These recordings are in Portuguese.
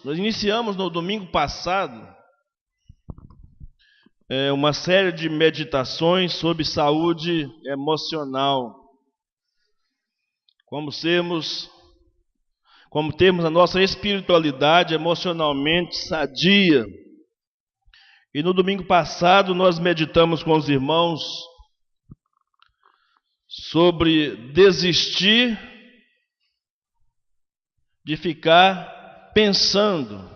Nós iniciamos no domingo passado uma série de meditações sobre saúde emocional. Como termos a nossa espiritualidade emocionalmente sadia. E no domingo passado nós meditamos com os irmãos sobre desistir de ficar pensando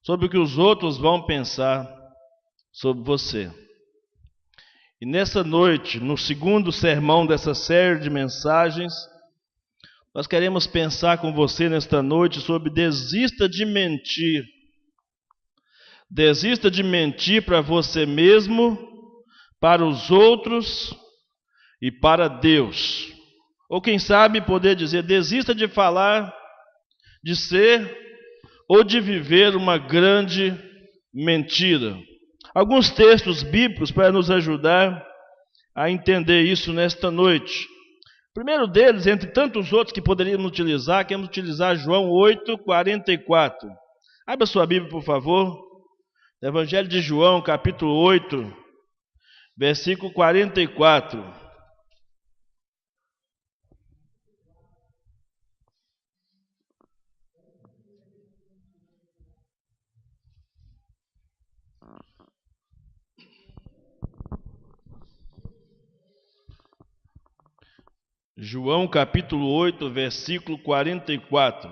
sobre o que os outros vão pensar sobre você. E nessa noite, no segundo sermão dessa série de mensagens, nós queremos pensar com você nesta noite sobre desista de mentir. Desista de mentir para você mesmo, para os outros e para Deus. Ou quem sabe poder dizer, desista de falar, de ser ou de viver uma grande mentira. Alguns textos bíblicos para nos ajudar a entender isso nesta noite. O primeiro deles, entre tantos outros que poderíamos utilizar, queremos utilizar João 8:44. Abra sua Bíblia, por favor. Evangelho de João, capítulo 8, versículo 44. João, capítulo 8, versículo 44.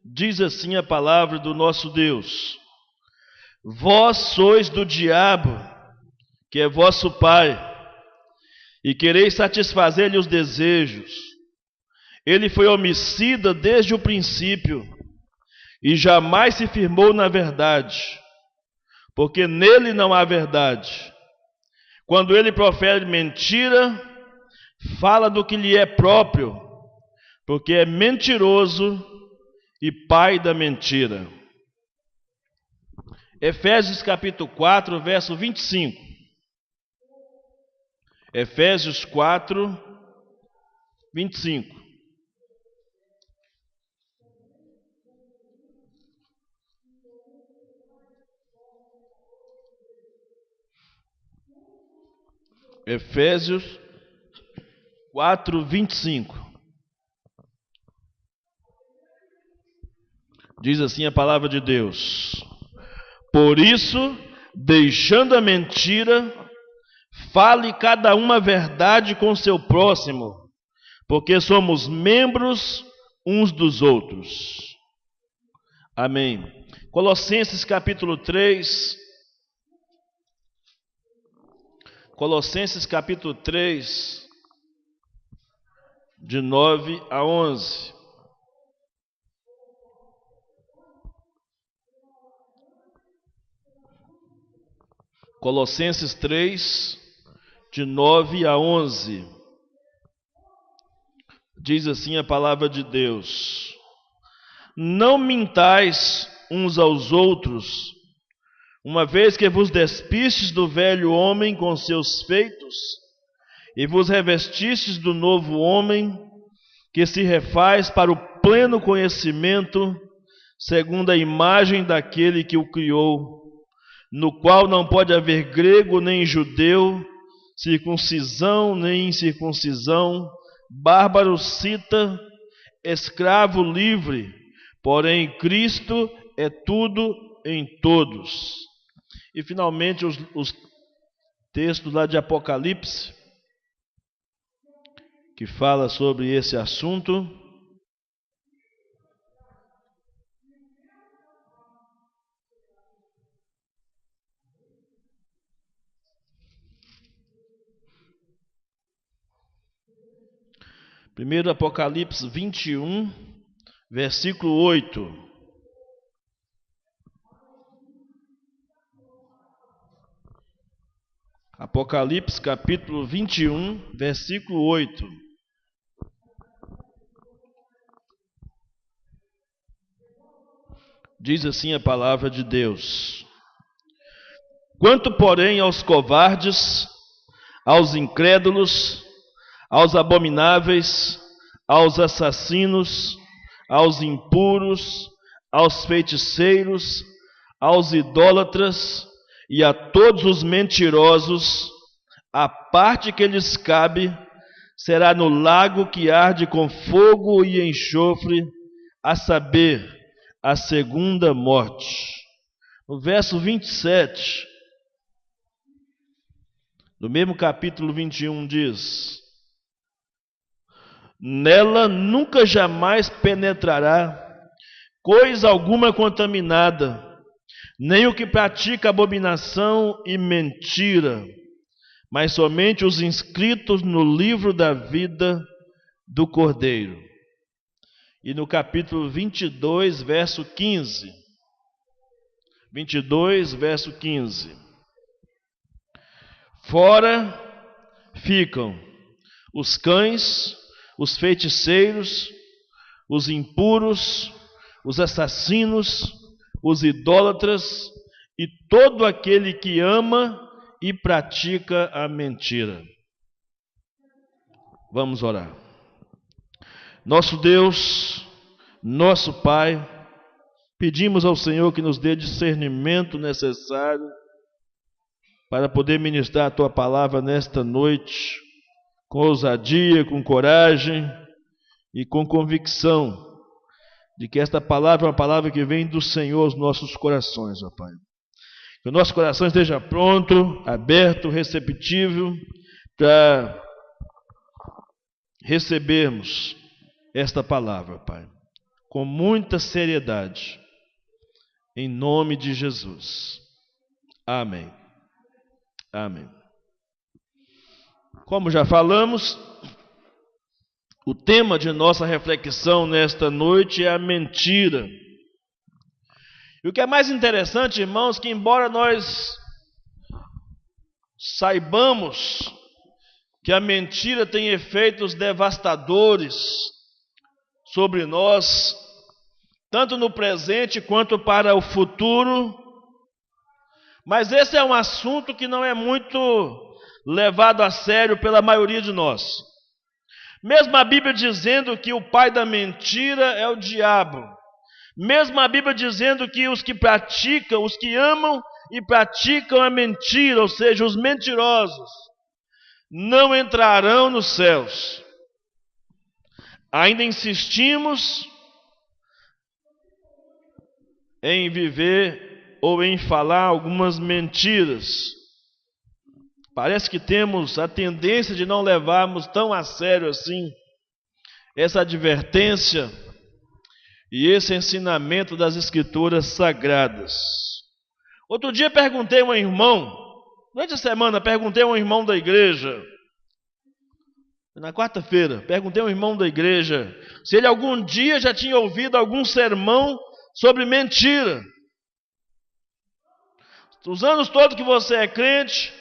Diz assim a palavra do nosso Deus: Vós sois do diabo, que é vosso pai, e quereis satisfazer-lhe os desejos. Ele foi homicida desde o princípio, e jamais se firmou na verdade, porque nele não há verdade. Quando ele profere mentira, fala do que lhe é próprio, porque é mentiroso e pai da mentira. Efésios capítulo 4, verso 25. Efésios 4, 25. Efésios 4, 25. Diz assim a palavra de Deus: Por isso, deixando a mentira, fale cada um a verdade com seu próximo, porque somos membros uns dos outros. Amém. Colossenses capítulo 3. Colossenses capítulo 3, de 9 a 11. Colossenses 3, de 9 a 11. Diz assim a palavra de Deus: Não mintais uns aos outros, uma vez que vos despistes do velho homem com seus feitos, e vos revestistes do novo homem, que se refaz para o pleno conhecimento, segundo a imagem daquele que o criou, no qual não pode haver grego nem judeu, circuncisão nem incircuncisão, bárbaro cita, escravo livre, porém Cristo é tudo em todos. E finalmente os textos lá de Apocalipse, que fala sobre esse assunto. Primeiro Apocalipse 21, versículo 8. Apocalipse capítulo 21, versículo 8. Diz assim a palavra de Deus: Quanto, porém, aos covardes, aos incrédulos, aos abomináveis, aos assassinos, aos impuros, aos feiticeiros, aos idólatras e a todos os mentirosos, a parte que lhes cabe será no lago que arde com fogo e enxofre, a saber, a segunda morte. No verso 27, no mesmo capítulo 21 diz: nela nunca jamais penetrará coisa alguma contaminada, nem o que pratica abominação e mentira, mas somente os inscritos no livro da vida do Cordeiro. E no capítulo 22, verso 15. 22, verso 15. Fora ficam os cães, os feiticeiros, os impuros, os assassinos, os idólatras e todo aquele que ama e pratica a mentira. Vamos orar. Nosso Deus, nosso Pai, pedimos ao Senhor que nos dê discernimento necessário para poder ministrar a Tua palavra nesta noite, com ousadia, com coragem e com convicção de que esta palavra é uma palavra que vem do Senhor aos nossos corações, ó Pai. Que o nosso coração esteja pronto, aberto, receptível para recebermos esta palavra, Pai, com muita seriedade, em nome de Jesus. Amém. Amém. Como já falamos, o tema de nossa reflexão nesta noite é a mentira. E o que é mais interessante, irmãos, que embora nós saibamos que a mentira tem efeitos devastadores sobre nós, tanto no presente quanto para o futuro, mas esse é um assunto que não é muito levado a sério pela maioria de nós. Mesmo a Bíblia dizendo que o pai da mentira é o diabo, mesmo a Bíblia dizendo que os que praticam, os que amam e praticam a mentira, ou seja, os mentirosos, não entrarão nos céus. Ainda insistimos em viver ou em falar algumas mentiras. Parece que temos a tendência de não levarmos tão a sério assim essa advertência e esse ensinamento das Escrituras Sagradas. Outro dia perguntei a um irmão, durante a semana perguntei a um irmão da igreja, na quarta-feira, perguntei a um irmão da igreja se ele algum dia já tinha ouvido algum sermão sobre mentira. Os anos todos que você é crente,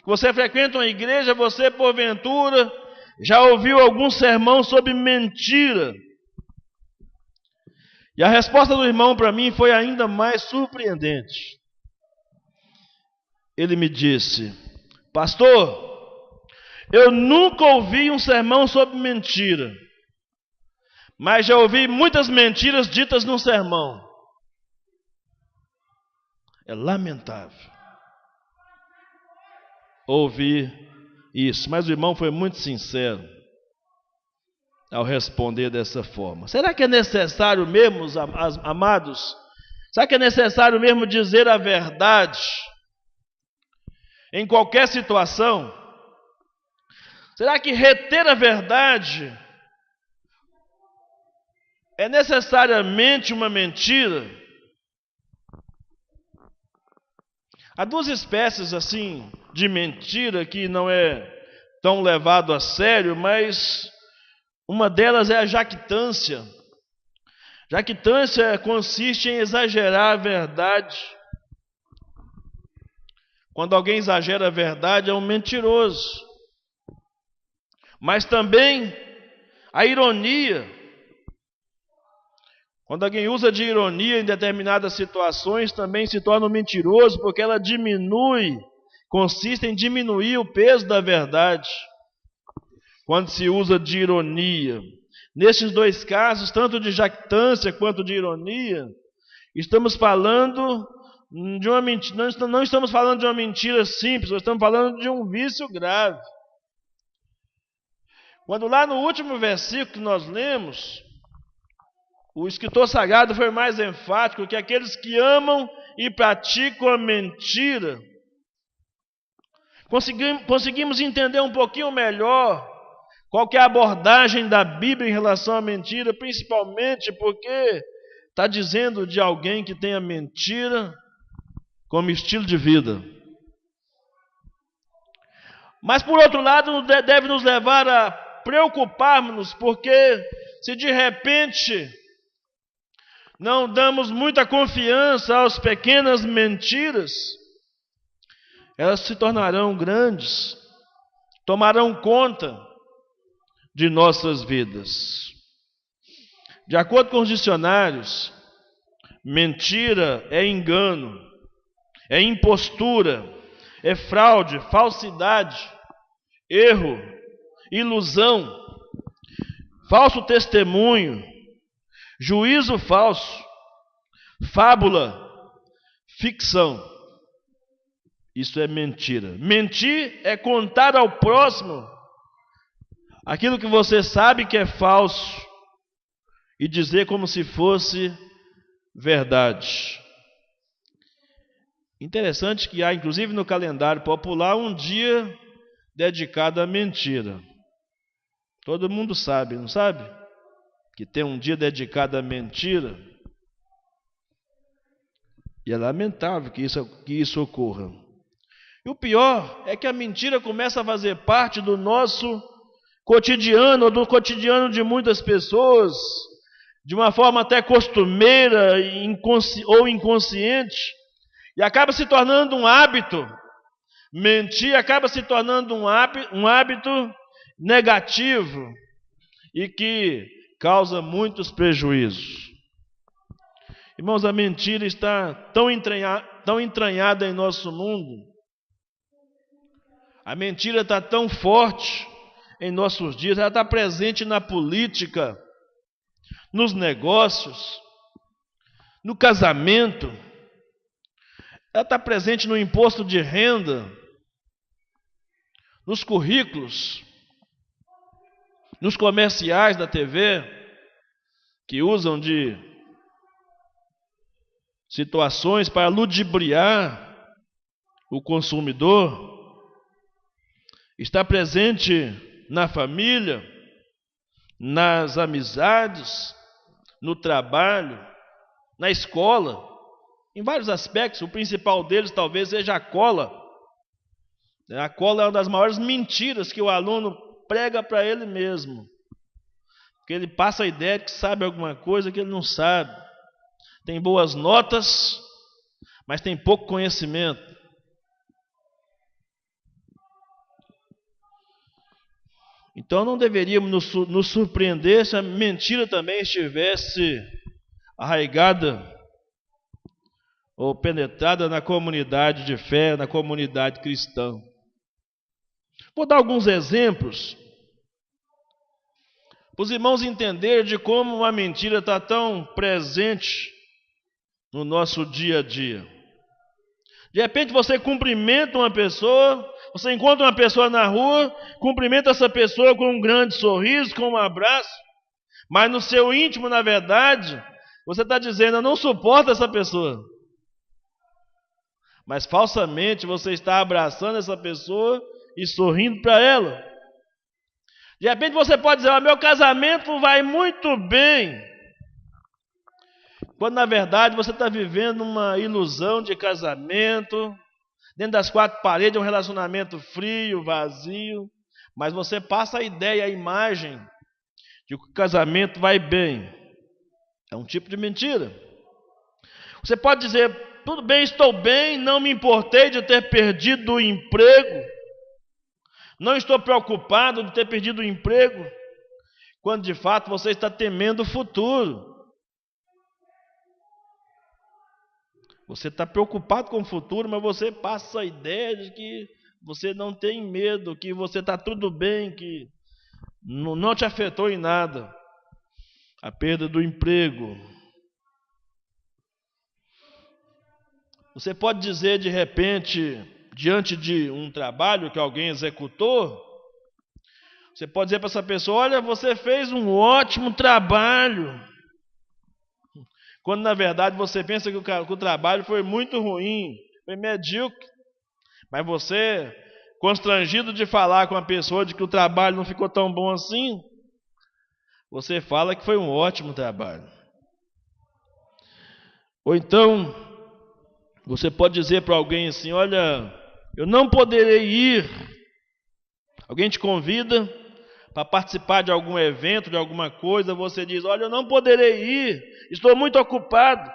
que você frequenta uma igreja, você porventura já ouviu algum sermão sobre mentira? E a resposta do irmão para mim foi ainda mais surpreendente. Ele me disse: pastor, eu nunca ouvi um sermão sobre mentira, mas já ouvi muitas mentiras ditas num sermão. É lamentável ouvir isso, mas o irmão foi muito sincero ao responder dessa forma. Será que é necessário mesmo, amados? Será que é necessário mesmo dizer a verdade em qualquer situação? Será que reter a verdade é necessariamente uma mentira? Há duas espécies assim de mentira que não é tão levado a sério, mas uma delas é a jactância. Jactância consiste em exagerar a verdade. Quando alguém exagera a verdade, é um mentiroso. Mas também a ironia. Quando alguém usa de ironia em determinadas situações, também se torna um mentiroso, porque ela consiste em diminuir o peso da verdade. Quando se usa de ironia. Nesses dois casos, tanto de jactância quanto de ironia, estamos falando de uma mentira, não estamos falando de uma mentira simples, nós estamos falando de um vício grave. Quando lá no último versículo que nós lemos, o escritor sagrado foi mais enfático que aqueles que amam e praticam a mentira. Conseguimos entender um pouquinho melhor qual que é a abordagem da Bíblia em relação à mentira, principalmente porque está dizendo de alguém que tem a mentira como estilo de vida. Mas, por outro lado, deve nos levar a preocuparmos, porque se de repente não damos muita confiança às pequenas mentiras, elas se tornarão grandes, tomarão conta de nossas vidas. De acordo com os dicionários, mentira é engano, é impostura, é fraude, falsidade, erro, ilusão, falso testemunho, juízo falso, fábula, ficção. Isso é mentira. Mentir é contar ao próximo aquilo que você sabe que é falso e dizer como se fosse verdade. Interessante que há, inclusive no calendário popular, um dia dedicado à mentira. Todo mundo sabe, não sabe? Que tem um dia dedicado à mentira. E é lamentável que isso ocorra. E o pior é que a mentira começa a fazer parte do nosso cotidiano, ou do cotidiano de muitas pessoas, de uma forma até costumeira ou inconsciente, e acaba se tornando um hábito. Mentir acaba se tornando um hábito negativo e que causa muitos prejuízos. Irmãos, a mentira está tão entranhada em nosso mundo, a mentira está tão forte em nossos dias, ela está presente na política, nos negócios, no casamento, ela está presente no imposto de renda, nos currículos, nos comerciais da TV, que usam de situações para ludibriar o consumidor, está presente na família, nas amizades, no trabalho, na escola, em vários aspectos. O principal deles talvez seja a cola. A cola é uma das maiores mentiras que o aluno prega para ele mesmo, porque ele passa a ideia de que sabe alguma coisa que ele não sabe. Tem boas notas, mas tem pouco conhecimento. Então não deveríamos nos surpreender se a mentira também estivesse arraigada ou penetrada na comunidade de fé, na comunidade cristã. Vou dar alguns exemplos para os irmãos entenderem de como uma mentira está tão presente no nosso dia a dia. De repente você cumprimenta uma pessoa, você encontra uma pessoa na rua, cumprimenta essa pessoa com um grande sorriso, com um abraço, mas no seu íntimo, na verdade, você está dizendo: eu não suporto essa pessoa. Mas falsamente você está abraçando essa pessoa e sorrindo para ela. De repente você pode dizer: meu casamento vai muito bem, quando na verdade você está vivendo uma ilusão de casamento, dentro das quatro paredes, um relacionamento frio, vazio, mas você passa a ideia, a imagem de que o casamento vai bem. É um tipo de mentira. Você pode dizer: tudo bem, estou bem, não me importei de ter perdido o emprego, não estou preocupado de ter perdido o emprego, quando de fato você está temendo o futuro. Você está preocupado com o futuro, mas você passa a ideia de que você não tem medo, que você está tudo bem, que não te afetou em nada. a perda do emprego. Você pode dizer de repente, diante de um trabalho que alguém executou, você pode dizer para essa pessoa: olha, você fez um ótimo trabalho. Quando na verdade você pensa que o trabalho foi muito ruim, foi medíocre. Mas você, constrangido de falar com a pessoa de que o trabalho não ficou tão bom assim, você fala que foi um ótimo trabalho. Ou então, você pode dizer para alguém assim: olha, eu não poderei ir. Alguém te convida para participar de algum evento, de alguma coisa, você diz: olha, eu não poderei ir, estou muito ocupado.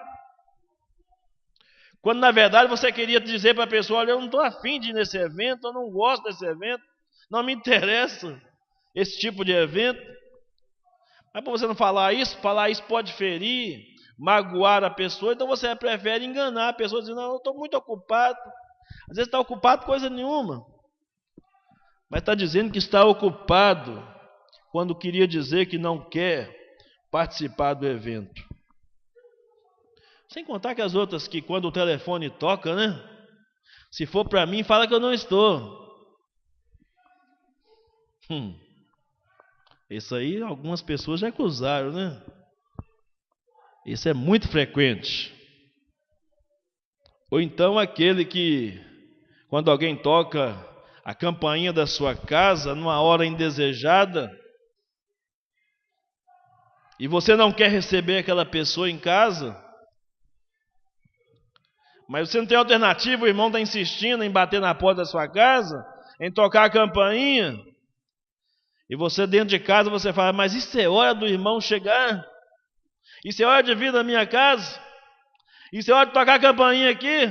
Quando na verdade você queria dizer para a pessoa: olha, eu não estou afim de ir nesse evento, eu não gosto desse evento, não me interessa esse tipo de evento. Mas para você não falar isso pode ferir, magoar a pessoa, então você prefere enganar a pessoa, dizendo: não, eu estou muito ocupado. Às vezes está ocupado coisa nenhuma, mas está dizendo que está ocupado, quando queria dizer que não quer participar do evento. Sem contar que as outras que quando o telefone toca, né? Se for para mim, fala que eu não estou. Isso aí algumas pessoas já acusaram, né? Isso é muito frequente. Ou então aquele que, quando alguém toca a campainha da sua casa numa hora indesejada, e você não quer receber aquela pessoa em casa, mas você não tem alternativa, o irmão está insistindo em bater na porta da sua casa, em tocar a campainha, e você dentro de casa você fala: mas isso é hora do irmão chegar? Isso é hora de vir na minha casa? Isso é hora de tocar a campainha aqui?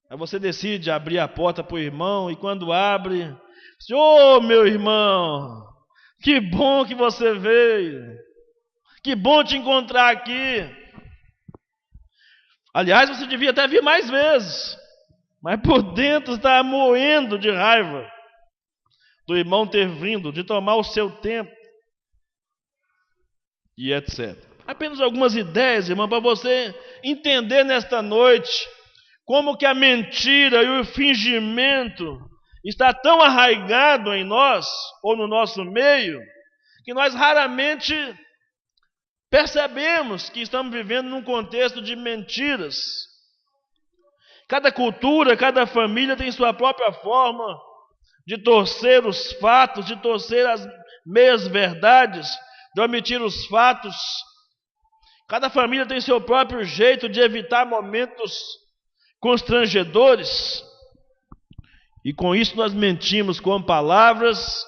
Aí você decide abrir a porta para o irmão, e quando abre, diz: ô meu irmão, que bom que você veio, que bom te encontrar aqui. Aliás, você devia até vir mais vezes, mas por dentro está moendo de raiva do irmão ter vindo, de tomar o seu tempo, e etc. Apenas algumas ideias, irmão, para você entender nesta noite como que a mentira e o fingimento está tão arraigado em nós, ou no nosso meio, que nós raramente percebemos que estamos vivendo num contexto de mentiras. Cada cultura, cada família tem sua própria forma de torcer os fatos, de torcer as meias verdades, de omitir os fatos. Cada família tem seu próprio jeito de evitar momentos constrangedores. E com isso nós mentimos com palavras,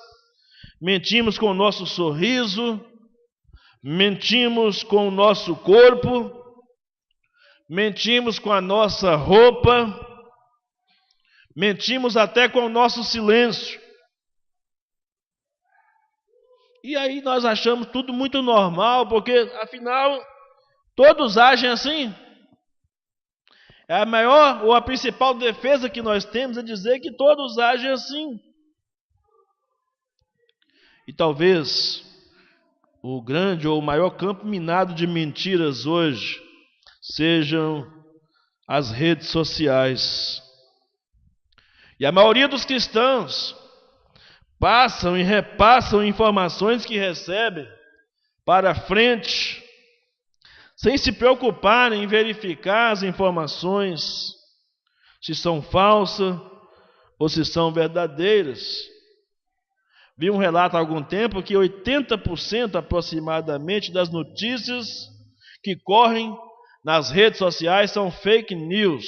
mentimos com o nosso sorriso, mentimos com o nosso corpo, mentimos com a nossa roupa, mentimos até com o nosso silêncio. E aí nós achamos tudo muito normal, porque afinal todos agem assim. É a maior ou a principal defesa que nós temos é dizer que todos agem assim. E talvez o grande ou o maior campo minado de mentiras hoje sejam as redes sociais. E a maioria dos cristãos passam e repassam informações que recebem para frente, sem se preocuparem em verificar as informações, se são falsas ou se são verdadeiras. Vi um relato há algum tempo que 80% aproximadamente das notícias que correm nas redes sociais são fake news,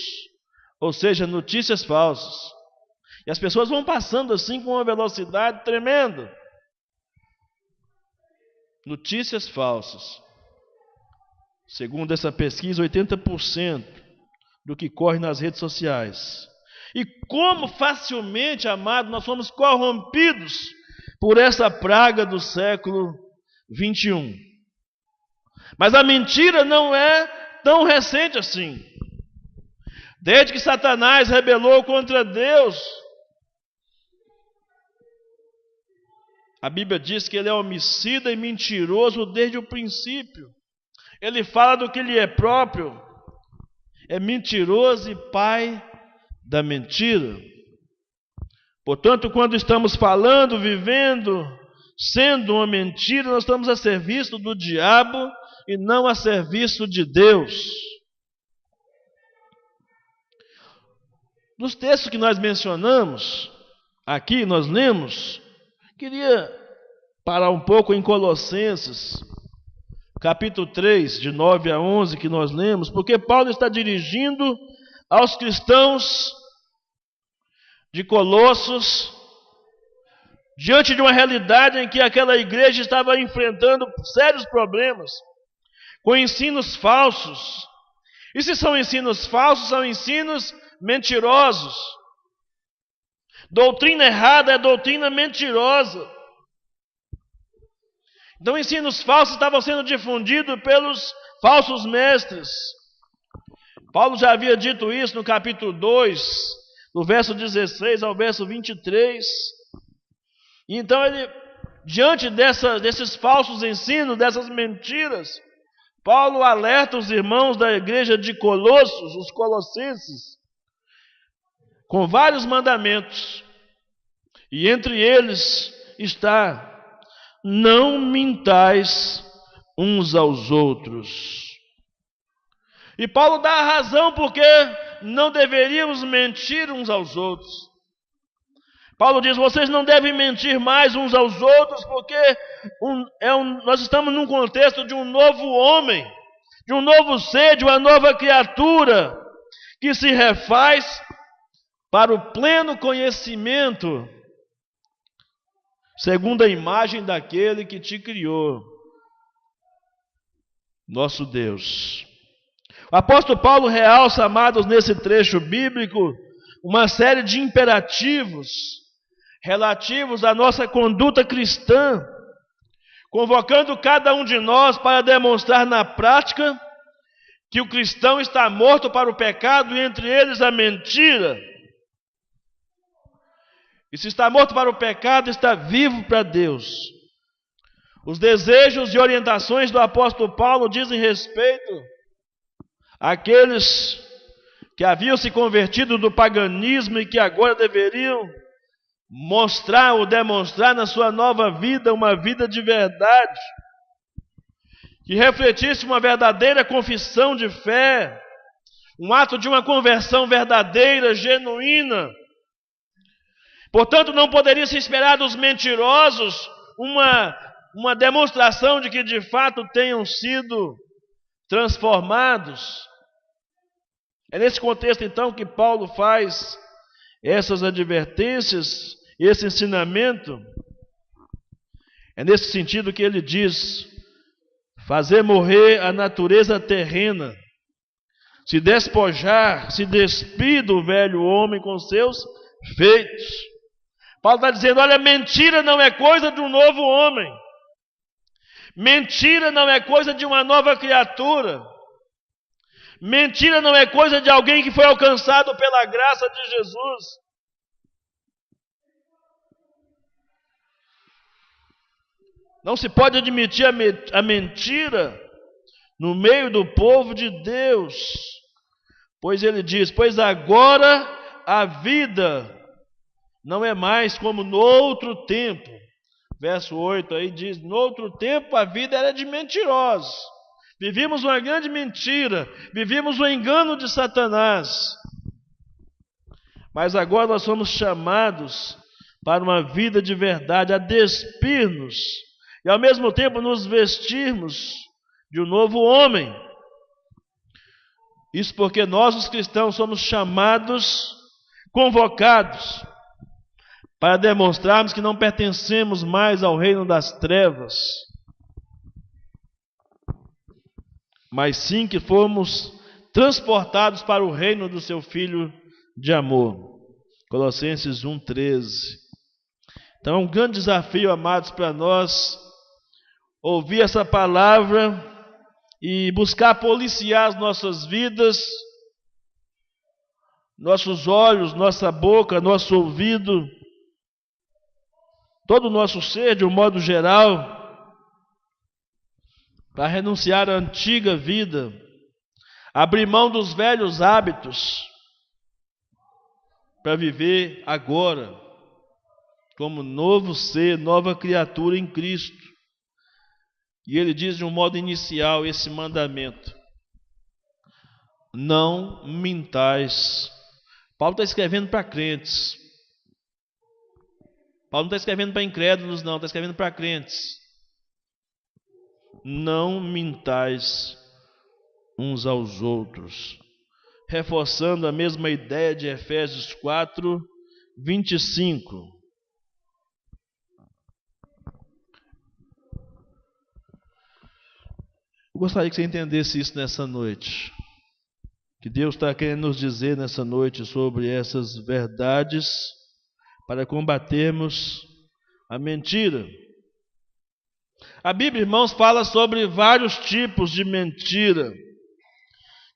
ou seja, notícias falsas. E as pessoas vão passando assim com uma velocidade tremenda. Notícias falsas. Segundo essa pesquisa, 80% do que corre nas redes sociais. E como facilmente, amado, nós somos corrompidos por essa praga do século 21. Mas a mentira não é tão recente assim. Desde que Satanás rebelou contra Deus, A Bíblia diz que ele é homicida e mentiroso desde o princípio. Ele fala do que lhe é próprio. É mentiroso e pai da mentira. Portanto, quando estamos falando, vivendo, sendo uma mentira, nós estamos a serviço do diabo e não a serviço de Deus. Nos textos que nós mencionamos, aqui nós lemos, queria parar um pouco em Colossenses, capítulo 3, de 9 a 11, que nós lemos, porque Paulo está dirigindo aos cristãos de Colossos, diante de uma realidade em que aquela igreja estava enfrentando sérios problemas, com ensinos falsos. E se são ensinos falsos, são ensinos mentirosos. Doutrina errada é doutrina mentirosa. Então, ensinos falsos estavam sendo difundidos pelos falsos mestres. Paulo já havia dito isso no capítulo 2, do verso 16 ao verso 23. E então, diante desses falsos ensinos, dessas mentiras, Paulo alerta os irmãos da igreja de Colossos, os colossenses, com vários mandamentos. E entre eles está: não mintais uns aos outros. E Paulo dá a razão porque não deveríamos mentir uns aos outros. Paulo diz: vocês não devem mentir mais uns aos outros, porque nós estamos num contexto de um novo homem, de um novo ser, de uma nova criatura, que se refaz para o pleno conhecimento, segundo a imagem daquele que te criou, nosso Deus. O apóstolo Paulo realça, amados, nesse trecho bíblico, uma série de imperativos relativos à nossa conduta cristã, convocando cada um de nós para demonstrar na prática que o cristão está morto para o pecado e entre eles a mentira. E se está morto para o pecado, está vivo para Deus. Os desejos e orientações do apóstolo Paulo dizem respeito àqueles que haviam se convertido do paganismo e que agora deveriam mostrar ou demonstrar na sua nova vida uma vida de verdade, que refletisse uma verdadeira confissão de fé, um ato de uma conversão verdadeira, genuína. Portanto, não poderia se esperar dos mentirosos uma demonstração de que de fato tenham sido transformados. É nesse contexto, então, que Paulo faz essas advertências, esse ensinamento. É nesse sentido que ele diz: fazer morrer a natureza terrena, se despojar, se despir do velho homem com seus feitos. Paulo está dizendo: olha, mentira não é coisa de um novo homem. Mentira não é coisa de uma nova criatura. Mentira não é coisa de alguém que foi alcançado pela graça de Jesus. Não se pode admitir a mentira no meio do povo de Deus. Pois ele diz: pois agora a vida não é mais como no outro tempo. Verso 8 aí diz: no outro tempo a vida era de mentirosos. Vivíamos uma grande mentira, vivíamos o engano de Satanás. Mas agora nós somos chamados para uma vida de verdade, a despir-nos e ao mesmo tempo nos vestirmos de um novo homem. Isso porque nós, os cristãos, somos chamados, convocados, para demonstrarmos que não pertencemos mais ao reino das trevas, mas sim que fomos transportados para o reino do seu Filho de amor. Colossenses 1,13. Então é um grande desafio, amados, para nós ouvir essa palavra e buscar policiar as nossas vidas, nossos olhos, nossa boca, nosso ouvido, todo o nosso ser, de um modo geral, para renunciar à antiga vida, abrir mão dos velhos hábitos, para viver agora como novo ser, nova criatura em Cristo. E ele diz de um modo inicial esse mandamento: não mintais. Paulo está escrevendo para crentes. Paulo não está escrevendo para incrédulos, não, está escrevendo para crentes. Não mintais uns aos outros. Reforçando a mesma ideia de Efésios 4, 25. Eu gostaria que você entendesse isso nessa noite. Que Deus está querendo nos dizer nessa noite sobre essas verdades para combatermos a mentira. A Bíblia, irmãos, fala sobre vários tipos de mentira,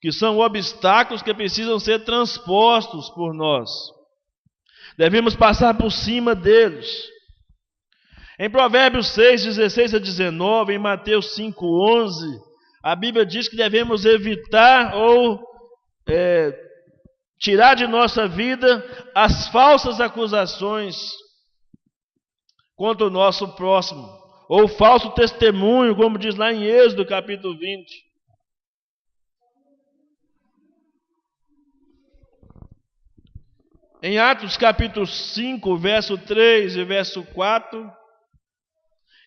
que são obstáculos que precisam ser transpostos por nós. Devemos passar por cima deles. Em Provérbios 6, 16 a 19, em Mateus 5, 11, a Bíblia diz que devemos evitar ou tirar de nossa vida as falsas acusações contra o nosso próximo, ou falso testemunho, como diz lá em Êxodo capítulo 20. Em Atos capítulo 5, verso 3 e verso 4,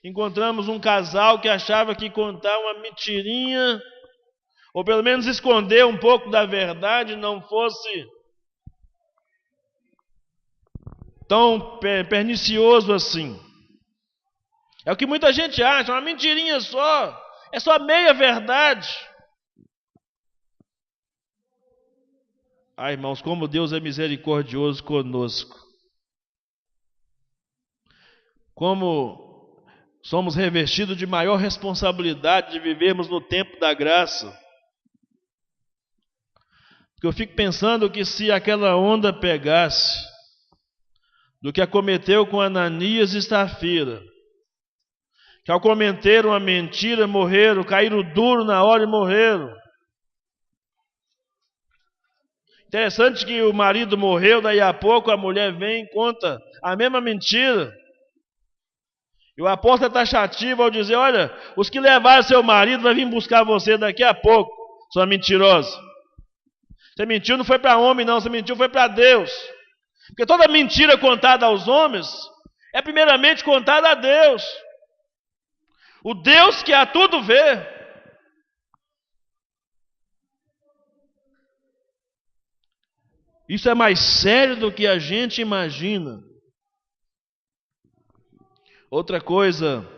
encontramos um casal que achava que contar uma mentirinha, ou pelo menos esconder um pouco da verdade, não fosse tão pernicioso assim. É o que muita gente acha, uma mentirinha só, é só meia verdade. Ah, irmãos, como Deus é misericordioso conosco. Como somos revestidos de maior responsabilidade de vivermos no tempo da graça. Porque eu fico pensando que se aquela onda pegasse do que acometeu com Ananias e Safira, que ao cometer uma mentira morreram, caíram duro na hora e morreram. Interessante que o marido morreu, daí a pouco a mulher vem e conta a mesma mentira. E o apóstolo é taxativo ao dizer: olha, os que levaram seu marido vão vir buscar você daqui a pouco, sua mentirosa. Você mentiu não foi para homem não, você mentiu foi para Deus. Porque toda mentira contada aos homens é primeiramente contada a Deus. O Deus que a tudo vê. Isso é mais sério do que a gente imagina. Outra coisa,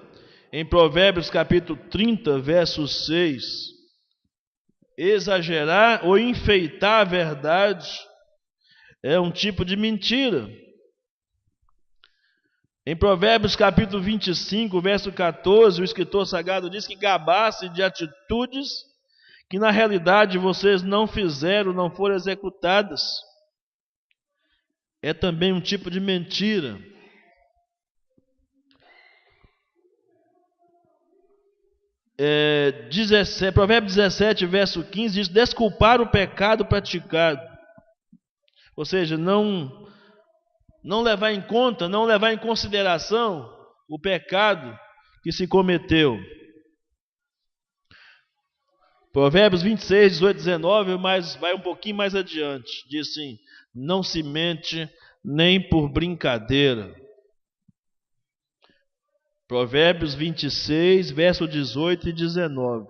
em Provérbios capítulo 30, verso 6, exagerar ou enfeitar a verdade é um tipo de mentira. Em Provérbios capítulo 25, verso 14, o escritor sagrado diz que gabar-se de atitudes que na realidade vocês não fizeram, não foram executadas, é também um tipo de mentira. Provérbios 17, verso 15 diz: desculpar o pecado praticado. Ou seja, não levar em conta, não levar em consideração o pecado que se cometeu. Provérbios 26, 18, 19, mas vai um pouquinho mais adiante. Diz assim: não se mente nem por brincadeira. Provérbios 26, verso 18 e 19.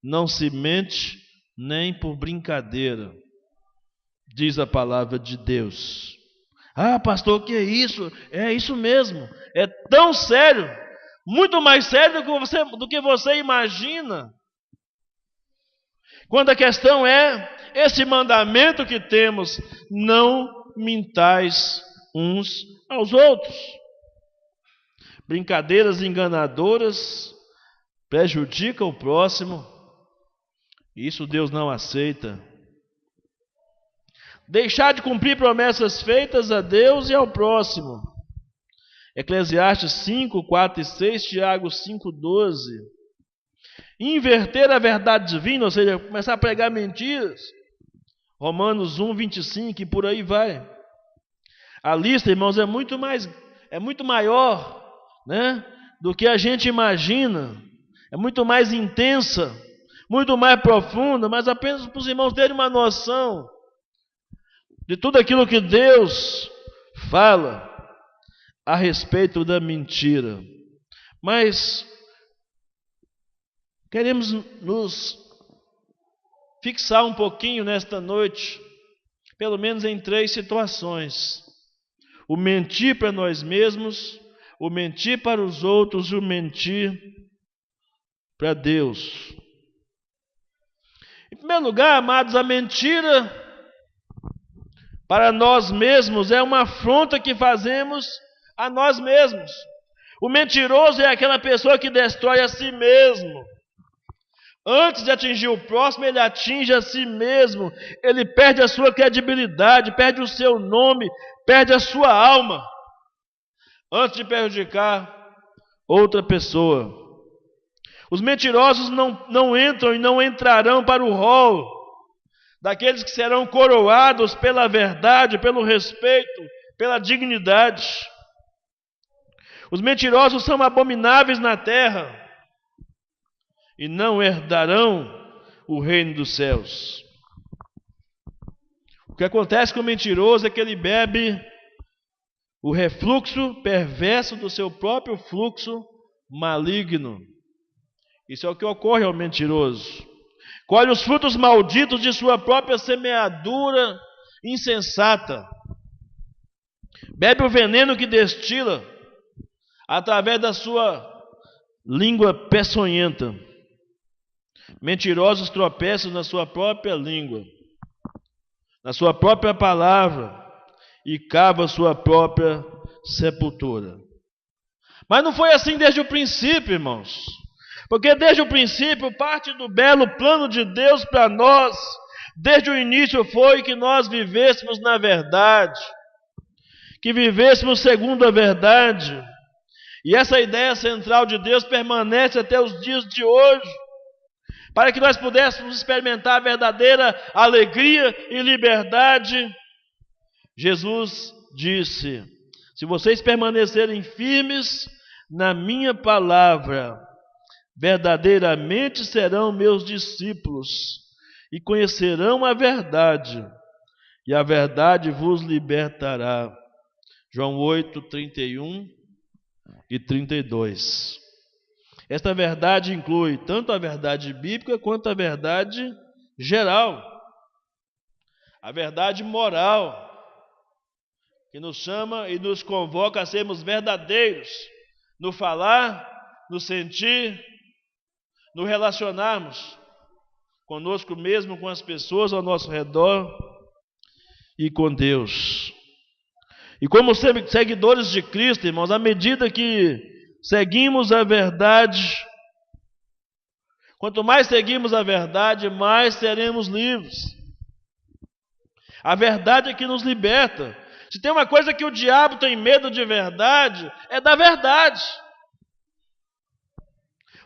Não se mente nem por brincadeira, diz a palavra de Deus. Ah, pastor, o que é isso? É isso mesmo. É tão sério, muito mais sério do que você imagina. Quando a questão é esse mandamento que temos: não mintais uns aos outros. Brincadeiras enganadoras prejudicam o próximo. Isso Deus não aceita. Deixar de cumprir promessas feitas a Deus e ao próximo Eclesiastes 5, 4 e 6, Tiago 5, 12. Inverter a verdade divina, ou seja, começar a pregar mentiras. Romanos 1, 25 e por aí vai. A lista, irmãos, é muito maior, né, do que a gente imagina. É muito mais intensa, muito mais profunda, mas apenas para os irmãos terem uma noção de tudo aquilo que Deus fala a respeito da mentira. Mas queremos nos fixar um pouquinho nesta noite, pelo menos em 3 situações: o mentir para nós mesmos, o mentir para os outros e o mentir para Deus. Em primeiro lugar, amados, a mentira para nós mesmos é uma afronta que fazemos a nós mesmos. O mentiroso é aquela pessoa que destrói a si mesmo. Antes de atingir o próximo, ele atinge a si mesmo. Ele perde a sua credibilidade, perde o seu nome, perde a sua alma, antes de prejudicar outra pessoa. Os mentirosos não entram e não entrarão para o rol daqueles que serão coroados pela verdade, pelo respeito, pela dignidade. Os mentirosos são abomináveis na terra e não herdarão o reino dos céus. O que acontece com o mentiroso é que ele bebe o refluxo perverso do seu próprio fluxo maligno. Isso é o que ocorre ao mentiroso. Colhe os frutos malditos de sua própria semeadura insensata. Bebe o veneno que destila através da sua língua peçonhenta. Mentirosos tropeçam na sua própria língua, na sua própria palavra, e cavam a sua própria sepultura. Mas não foi assim desde o princípio, irmãos. Porque desde o princípio, parte do belo plano de Deus para nós, desde o início, foi que nós vivêssemos na verdade, que vivêssemos segundo a verdade. E essa ideia central de Deus permanece até os dias de hoje, para que nós pudéssemos experimentar a verdadeira alegria e liberdade. Jesus disse: se vocês permanecerem firmes na minha palavra, verdadeiramente serão meus discípulos e conhecerão a verdade, e a verdade vos libertará. João 8, 31 e 32. Esta verdade inclui tanto a verdade bíblica quanto a verdade geral, a verdade moral, que nos chama e nos convoca a sermos verdadeiros no falar, no sentir, no relacionarmos conosco mesmo, com as pessoas ao nosso redor e com Deus. E como seguidores de Cristo, irmãos, à medida que seguimos a verdade, quanto mais seguimos a verdade, mais seremos livres. A verdade é que nos liberta. Se tem uma coisa que o diabo tem medo de verdade, é da verdade.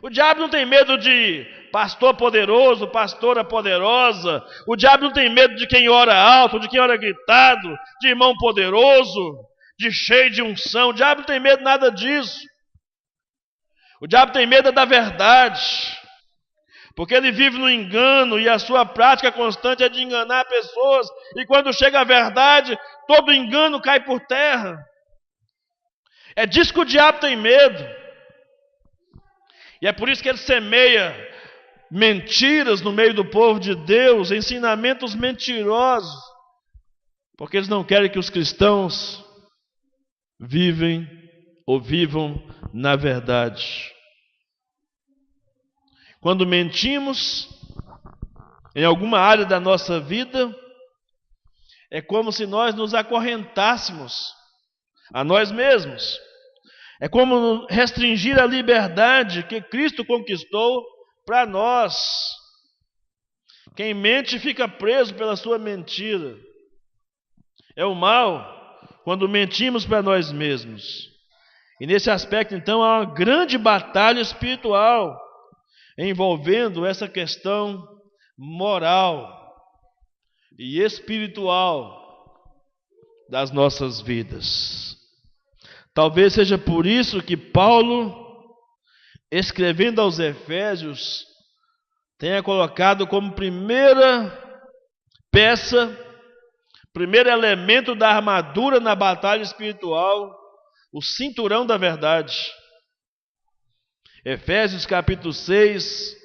O diabo não tem medo de pastor poderoso, pastora poderosa. O diabo não tem medo de quem ora alto, de quem ora gritado, de irmão poderoso, de cheio de unção. O diabo não tem medo nada disso. O diabo tem medo da verdade, porque ele vive no engano e a sua prática constante é de enganar pessoas. E quando chega a verdade, todo engano cai por terra. É disso que o diabo tem medo. E é por isso que ele semeia mentiras no meio do povo de Deus, ensinamentos mentirosos, porque eles não querem que os cristãos vivam na verdade. Quando mentimos em alguma área da nossa vida, é como se nós nos acorrentássemos a nós mesmos. É como restringir a liberdade que Cristo conquistou para nós. Quem mente fica preso pela sua mentira. É o mal quando mentimos para nós mesmos. E nesse aspecto, então, há uma grande batalha espiritual envolvendo essa questão moral e espiritual das nossas vidas. Talvez seja por isso que Paulo, escrevendo aos Efésios, tenha colocado como primeira peça, primeiro elemento da armadura na batalha espiritual, o cinturão da verdade. Efésios capítulo 6,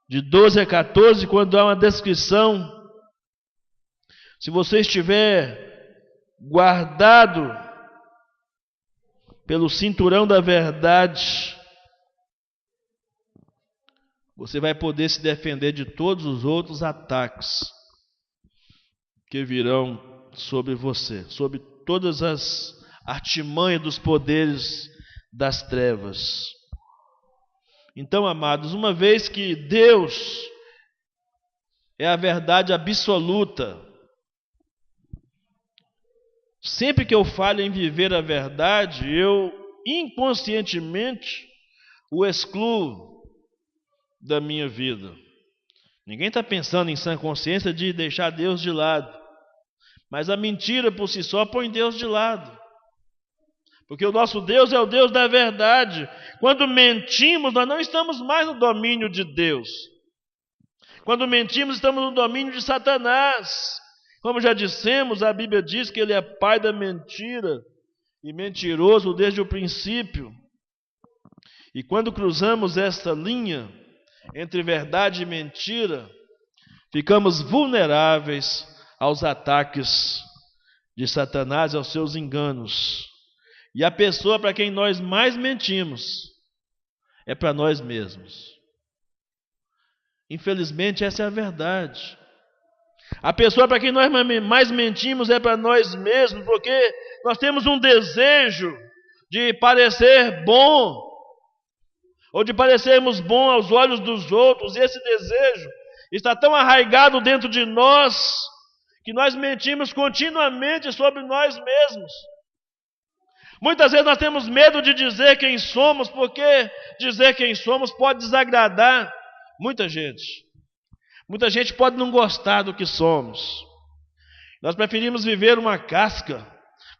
de 12 a 14, quando há uma descrição, se você estiver guardado pelo cinturão da verdade, você vai poder se defender de todos os outros ataques que virão sobre você, sobre todas as artimanhas dos poderes das trevas. Então, amados, uma vez que Deus é a verdade absoluta, sempre que eu falho em viver a verdade, eu inconscientemente o excluo da minha vida. Ninguém está pensando em sã consciência de deixar Deus de lado, mas a mentira por si só põe Deus de lado. Porque o nosso Deus é o Deus da verdade. Quando mentimos, nós não estamos mais no domínio de Deus. Quando mentimos, estamos no domínio de Satanás. Como já dissemos, a Bíblia diz que ele é pai da mentira e mentiroso desde o princípio. E quando cruzamos esta linha entre verdade e mentira, ficamos vulneráveis aos ataques de Satanás e aos seus enganos. E a pessoa para quem nós mais mentimos é para nós mesmos. Infelizmente, essa é a verdade. A pessoa para quem nós mais mentimos é para nós mesmos, porque nós temos um desejo de parecer bom, ou de parecermos bons aos olhos dos outros, e esse desejo está tão arraigado dentro de nós, que nós mentimos continuamente sobre nós mesmos. Muitas vezes nós temos medo de dizer quem somos, porque dizer quem somos pode desagradar muita gente. Muita gente pode não gostar do que somos. Nós preferimos viver uma casca,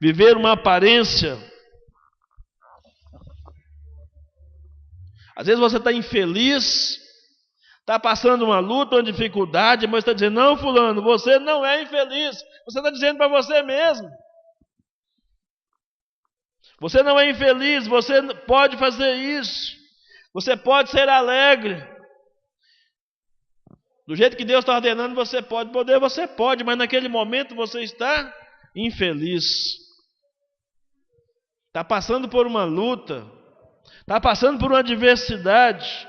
viver uma aparência. Às vezes você está infeliz, está passando uma luta, uma dificuldade, mas está dizendo, não, fulano, você não é infeliz. Você está dizendo para você mesmo. Você não é infeliz, você pode fazer isso. Você pode ser alegre. Do jeito que Deus está ordenando, você pode. Poder, você pode, mas naquele momento você está infeliz. Está passando por uma luta. Está passando por uma adversidade.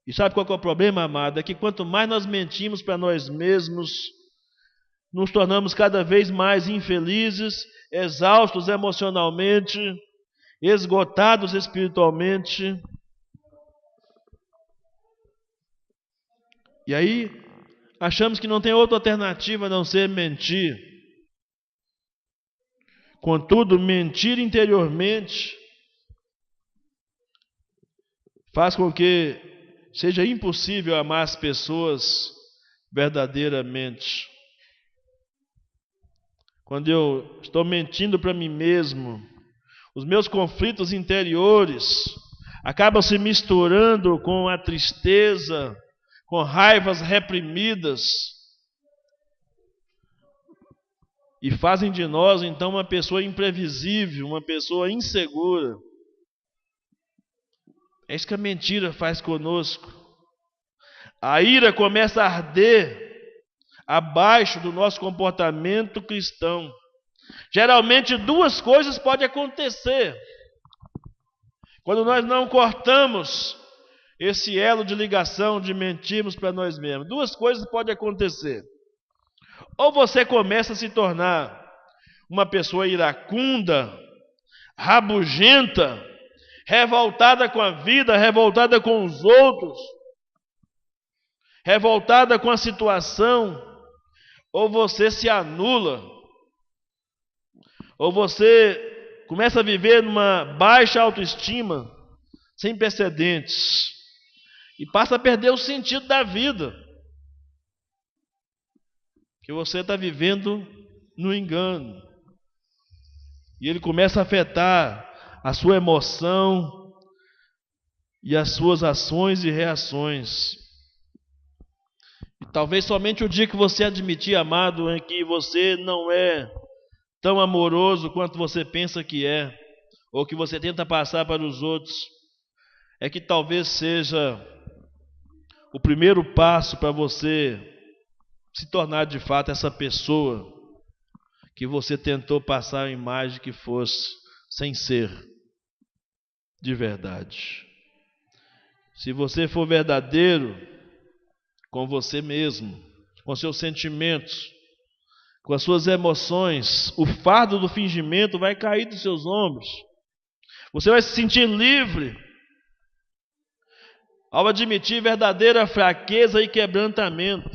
E sabe qual é o problema, amado? É que quanto mais nós mentimos para nós mesmos, nos tornamos cada vez mais infelizes, exaustos emocionalmente, esgotados espiritualmente. E aí, achamos que não tem outra alternativa a não ser mentir. Contudo, mentir interiormente faz com que seja impossível amar as pessoas verdadeiramente. Quando eu estou mentindo para mim mesmo, os meus conflitos interiores acabam se misturando com a tristeza, com raivas reprimidas, e fazem de nós, então, uma pessoa imprevisível, uma pessoa insegura. É isso que a mentira faz conosco. A ira começa a arder abaixo do nosso comportamento cristão. Geralmente duas coisas podem acontecer quando nós não cortamos esse elo de ligação de mentirmos para nós mesmos. Duas coisas podem acontecer. Ou você começa a se tornar uma pessoa iracunda, rabugenta, revoltada com a vida, revoltada com os outros, revoltada com a situação, ou você se anula, ou você começa a viver numa baixa autoestima, sem precedentes, e passa a perder o sentido da vida. Que você está vivendo no engano. E ele começa a afetar a sua emoção e as suas ações e reações. E talvez somente o dia que você admitir, amado, em que você não é tão amoroso quanto você pensa que é, ou que você tenta passar para os outros, é que talvez seja o primeiro passo para você se tornar de fato essa pessoa que você tentou passar a imagem que fosse, sem ser de verdade. Se você for verdadeiro com você mesmo, com seus sentimentos, com as suas emoções, o fardo do fingimento vai cair dos seus ombros. Você vai se sentir livre ao admitir verdadeira fraqueza e quebrantamento.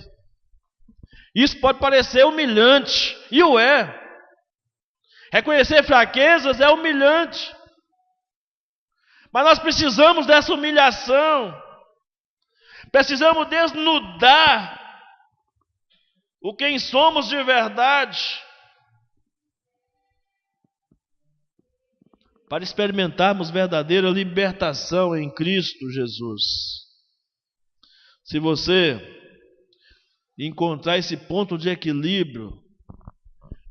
Isso pode parecer humilhante, e o é. Reconhecer fraquezas é humilhante. Mas nós precisamos dessa humilhação. Precisamos desnudar o quem somos de verdade, para experimentarmos verdadeira libertação em Cristo Jesus. Se você encontrar esse ponto de equilíbrio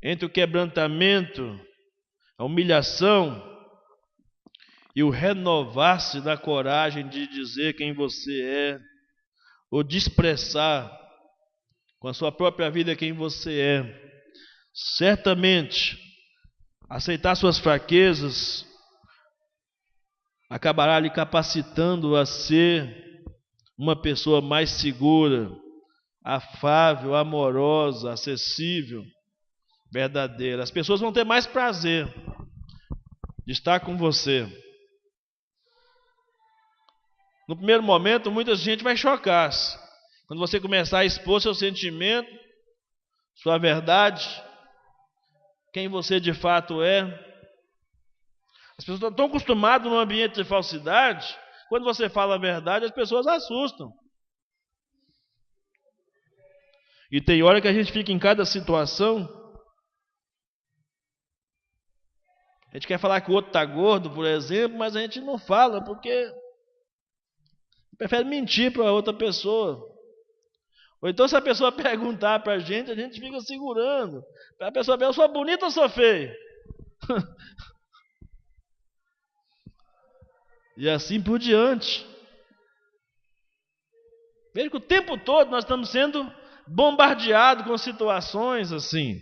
entre o quebrantamento, a humilhação e o renovar-se da coragem de dizer quem você é, ou de expressar com a sua própria vida quem você é, certamente aceitar suas fraquezas acabará lhe capacitando a ser uma pessoa mais segura, afável, amorosa, acessível, verdadeira. As pessoas vão ter mais prazer de estar com você. No primeiro momento, muita gente vai chocar-se. Quando você começar a expor seu sentimento, sua verdade, quem você de fato é. As pessoas estão tão acostumadas num ambiente de falsidade, quando você fala a verdade, as pessoas assustam. E tem hora que a gente fica em cada situação, a gente quer falar que o outro está gordo, por exemplo, mas a gente não fala, porque prefere mentir para outra pessoa. Ou então, se a pessoa perguntar para a gente fica segurando, para a pessoa ver, eu sou bonito ou sou feio? E assim por diante. Veja que o tempo todo nós estamos sendo bombardeados com situações assim.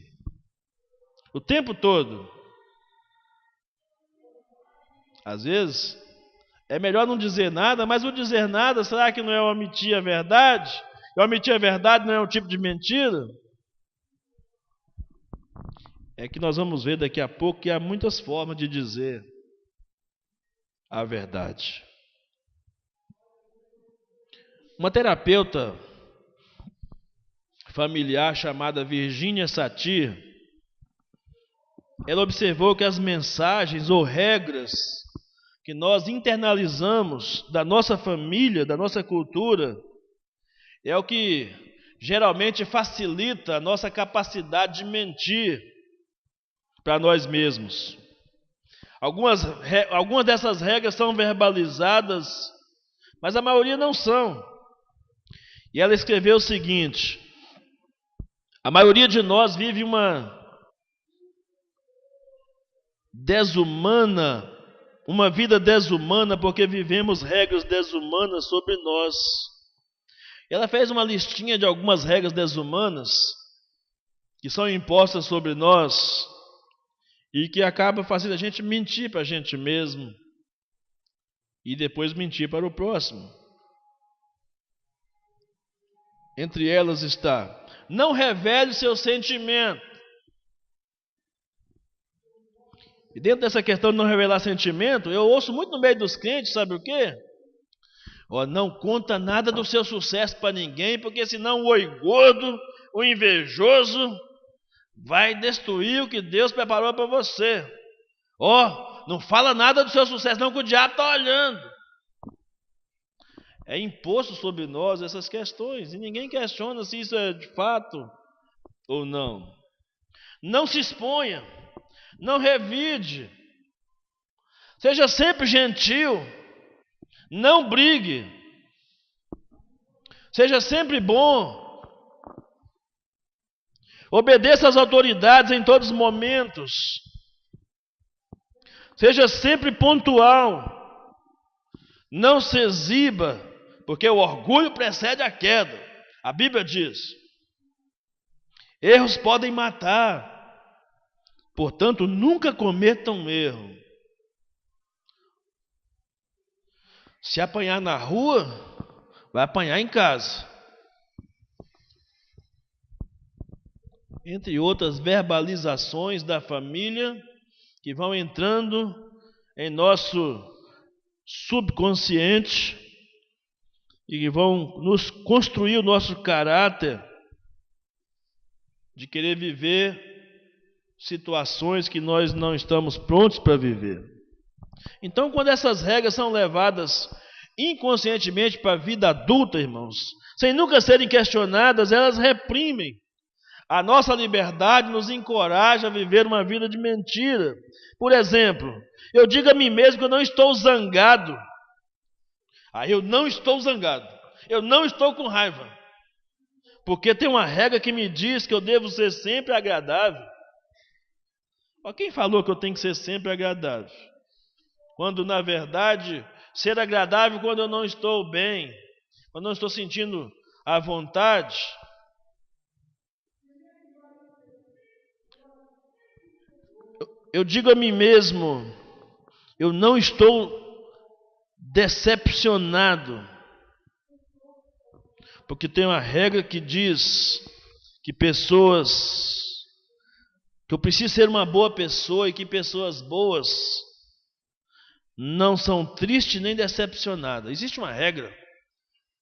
O tempo todo. Às vezes, é melhor não dizer nada, mas o dizer nada, será que não é omitir a verdade? E omitir a verdade não é um tipo de mentira? É que nós vamos ver daqui a pouco que há muitas formas de dizer a verdade. Uma terapeuta familiar chamada Virginia Satir, ela observou que as mensagens ou regras que nós internalizamos da nossa família, da nossa cultura, é o que geralmente facilita a nossa capacidade de mentir para nós mesmos. Algumas dessas regras são verbalizadas, mas a maioria não são. E ela escreveu o seguinte: a maioria de nós vive uma vida desumana, porque vivemos regras desumanas sobre nós. Ela fez uma listinha de algumas regras desumanas que são impostas sobre nós e que acaba fazendo a gente mentir para a gente mesmo e depois mentir para o próximo. Entre elas está: não revele seu sentimento. E dentro dessa questão de não revelar sentimento, eu ouço muito no meio dos crentes, sabe o quê? Não conta nada do seu sucesso para ninguém, porque senão o orgulhoso, o invejoso, vai destruir o que Deus preparou para você. Não fala nada do seu sucesso não, que o diabo está olhando. É imposto sobre nós essas questões, e ninguém questiona se isso é de fato ou não. Não se exponha, não revide, seja sempre gentil, não brigue, seja sempre bom, obedeça às autoridades em todos os momentos, seja sempre pontual, não se exiba, porque o orgulho precede a queda. A Bíblia diz: erros podem matar, portanto, nunca cometam erro. Se apanhar na rua, vai apanhar em casa. Entre outras verbalizações da família que vão entrando em nosso subconsciente e que vão nos construir o nosso caráter de querer viver situações que nós não estamos prontos para viver. Então, quando essas regras são levadas inconscientemente para a vida adulta, irmãos, sem nunca serem questionadas, elas reprimem a nossa liberdade, nos encoraja a viver uma vida de mentira. Por exemplo, eu digo a mim mesmo que eu não estou zangado. Eu não estou zangado, eu não estou com raiva, porque tem uma regra que me diz que eu devo ser sempre agradável. Quem falou que eu tenho que ser sempre agradável? Quando, na verdade, ser agradável quando eu não estou bem, quando não estou sentindo à vontade. Eu digo a mim mesmo, eu não estou decepcionado, porque tem uma regra que diz que eu preciso ser uma boa pessoa e que pessoas boas não são tristes nem decepcionadas. Existe uma regra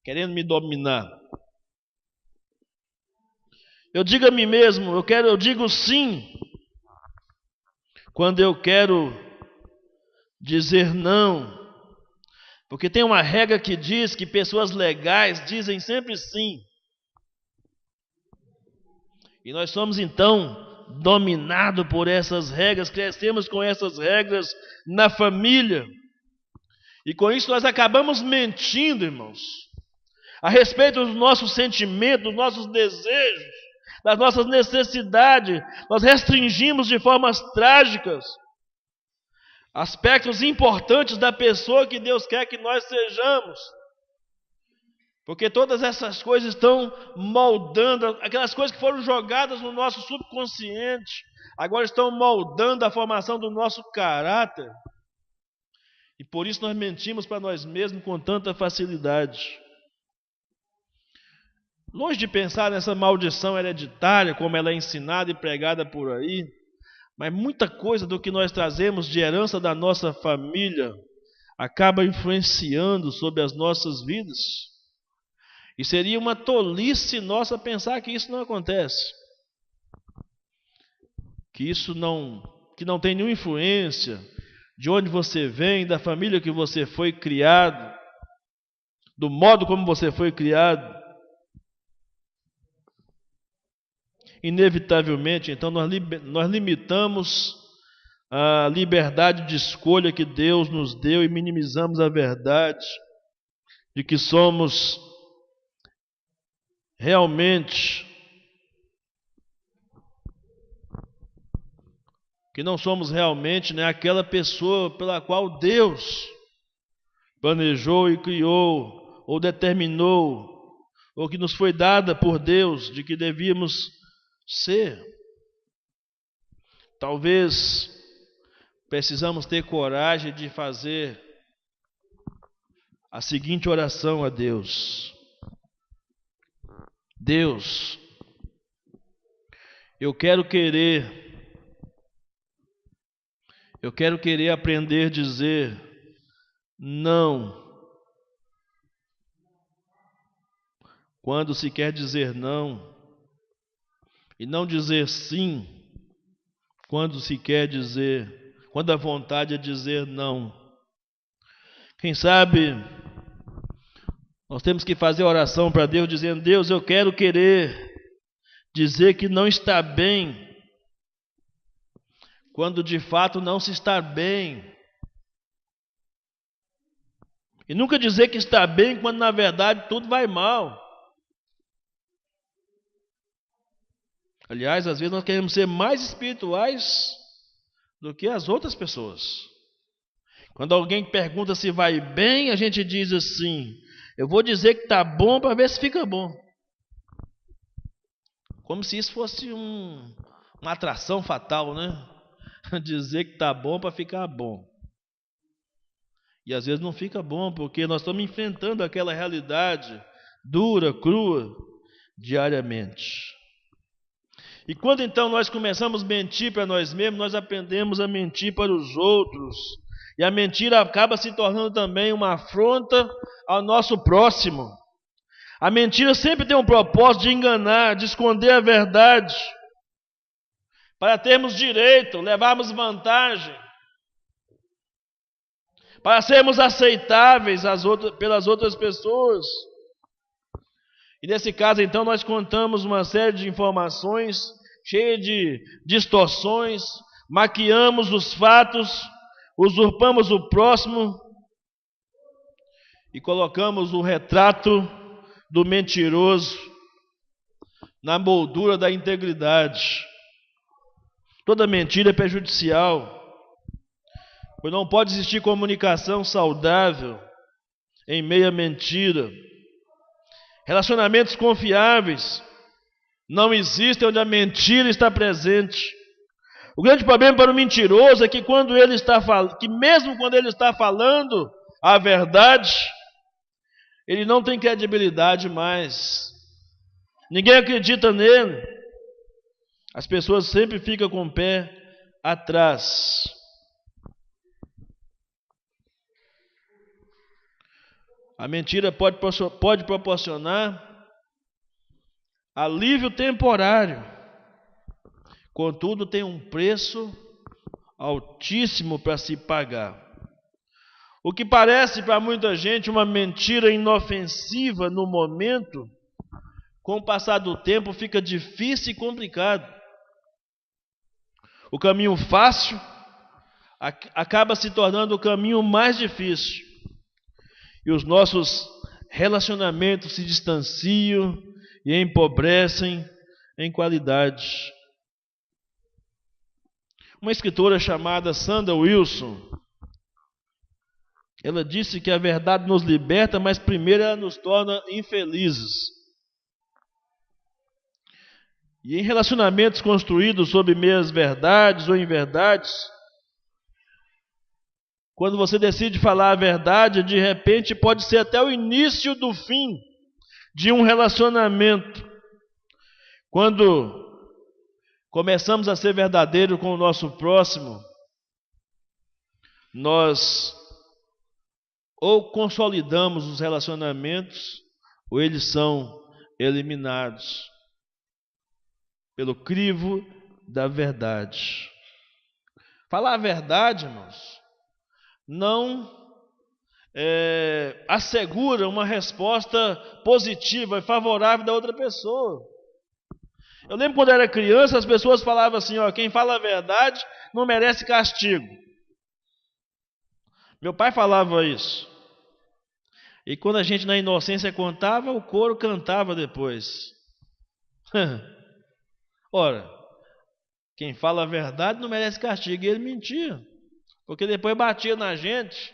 querendo me dominar. Eu digo a mim mesmo, eu digo sim quando eu quero dizer não, porque tem uma regra que diz que pessoas legais dizem sempre sim. E nós somos então dominados por essas regras, crescemos com essas regras na família. E com isso nós acabamos mentindo, irmãos, a respeito dos nossos sentimentos, dos nossos desejos, das nossas necessidades. Nós restringimos de formas trágicas aspectos importantes da pessoa que Deus quer que nós sejamos. Porque todas essas coisas estão moldando, aquelas coisas que foram jogadas no nosso subconsciente, agora estão moldando a formação do nosso caráter. E por isso nós mentimos para nós mesmos com tanta facilidade. Longe de pensar nessa maldição hereditária, como ela é ensinada e pregada por aí, mas muita coisa do que nós trazemos de herança da nossa família acaba influenciando sobre as nossas vidas. E seria uma tolice nossa pensar que isso não acontece. Que não tem nenhuma influência de onde você vem, da família que você foi criado, do modo como você foi criado. Inevitavelmente, então, nós limitamos a liberdade de escolha que Deus nos deu e minimizamos a verdade de que somos realmente, que não somos realmente, aquela pessoa pela qual Deus planejou e criou, ou determinou, ou que nos foi dada por Deus de que devíamos ser. Talvez precisamos ter coragem de fazer a seguinte oração a Deus: Deus, eu quero querer aprender a dizer não quando se quer dizer não, e não dizer sim quando quando a vontade é dizer não. Quem sabe nós temos que fazer oração para Deus, dizendo: Deus, eu querer dizer que não está bem, quando de fato não se está bem. E nunca dizer que está bem, quando na verdade tudo vai mal. Aliás, às vezes nós queremos ser mais espirituais do que as outras pessoas. Quando alguém pergunta se vai bem, a gente diz assim: eu vou dizer que está bom para ver se fica bom. Como se isso fosse uma atração fatal, né? Dizer que está bom para ficar bom. E às vezes não fica bom, porque nós estamos enfrentando aquela realidade dura, crua, diariamente. E quando então nós começamos a mentir para nós mesmos, nós aprendemos a mentir para os outros. E a mentira acaba se tornando também uma afronta ao nosso próximo. A mentira sempre tem um propósito de enganar, de esconder a verdade, para termos direito, levarmos vantagem, para sermos aceitáveis pelas outras pessoas. E nesse caso, então, nós contamos uma série de informações cheias de distorções, maquiamos os fatos, usurpamos o próximo e colocamos o retrato do mentiroso na moldura da integridade. Toda mentira é prejudicial, pois não pode existir comunicação saudável em meio à mentira. Relacionamentos confiáveis não existem onde a mentira está presente. O grande problema para o mentiroso é que mesmo quando ele está falando a verdade, ele não tem credibilidade mais. Ninguém acredita nele. As pessoas sempre ficam com o pé atrás. A mentira pode proporcionar alívio temporário, contudo tem um preço altíssimo para se pagar. O que parece para muita gente uma mentira inofensiva no momento, com o passar do tempo fica difícil e complicado. O caminho fácil acaba se tornando o caminho mais difícil. E os nossos relacionamentos se distanciam e empobrecem em qualidade. Uma escritora chamada Sandra Wilson, ela disse que a verdade nos liberta, mas primeiro ela nos torna infelizes. E em relacionamentos construídos sobre meias verdades ou inverdades, quando você decide falar a verdade, de repente pode ser até o início do fim de um relacionamento. Quando começamos a ser verdadeiro com o nosso próximo, nós ou consolidamos os relacionamentos, ou eles são eliminados pelo crivo da verdade. Falar a verdade, irmãos, não assegura uma resposta positiva e favorável da outra pessoa. Eu lembro quando era criança, as pessoas falavam assim: quem fala a verdade não merece castigo. Meu pai falava isso. E quando a gente na inocência contava, o coro cantava depois. Ora, quem fala a verdade não merece castigo. E ele mentia, porque depois batia na gente.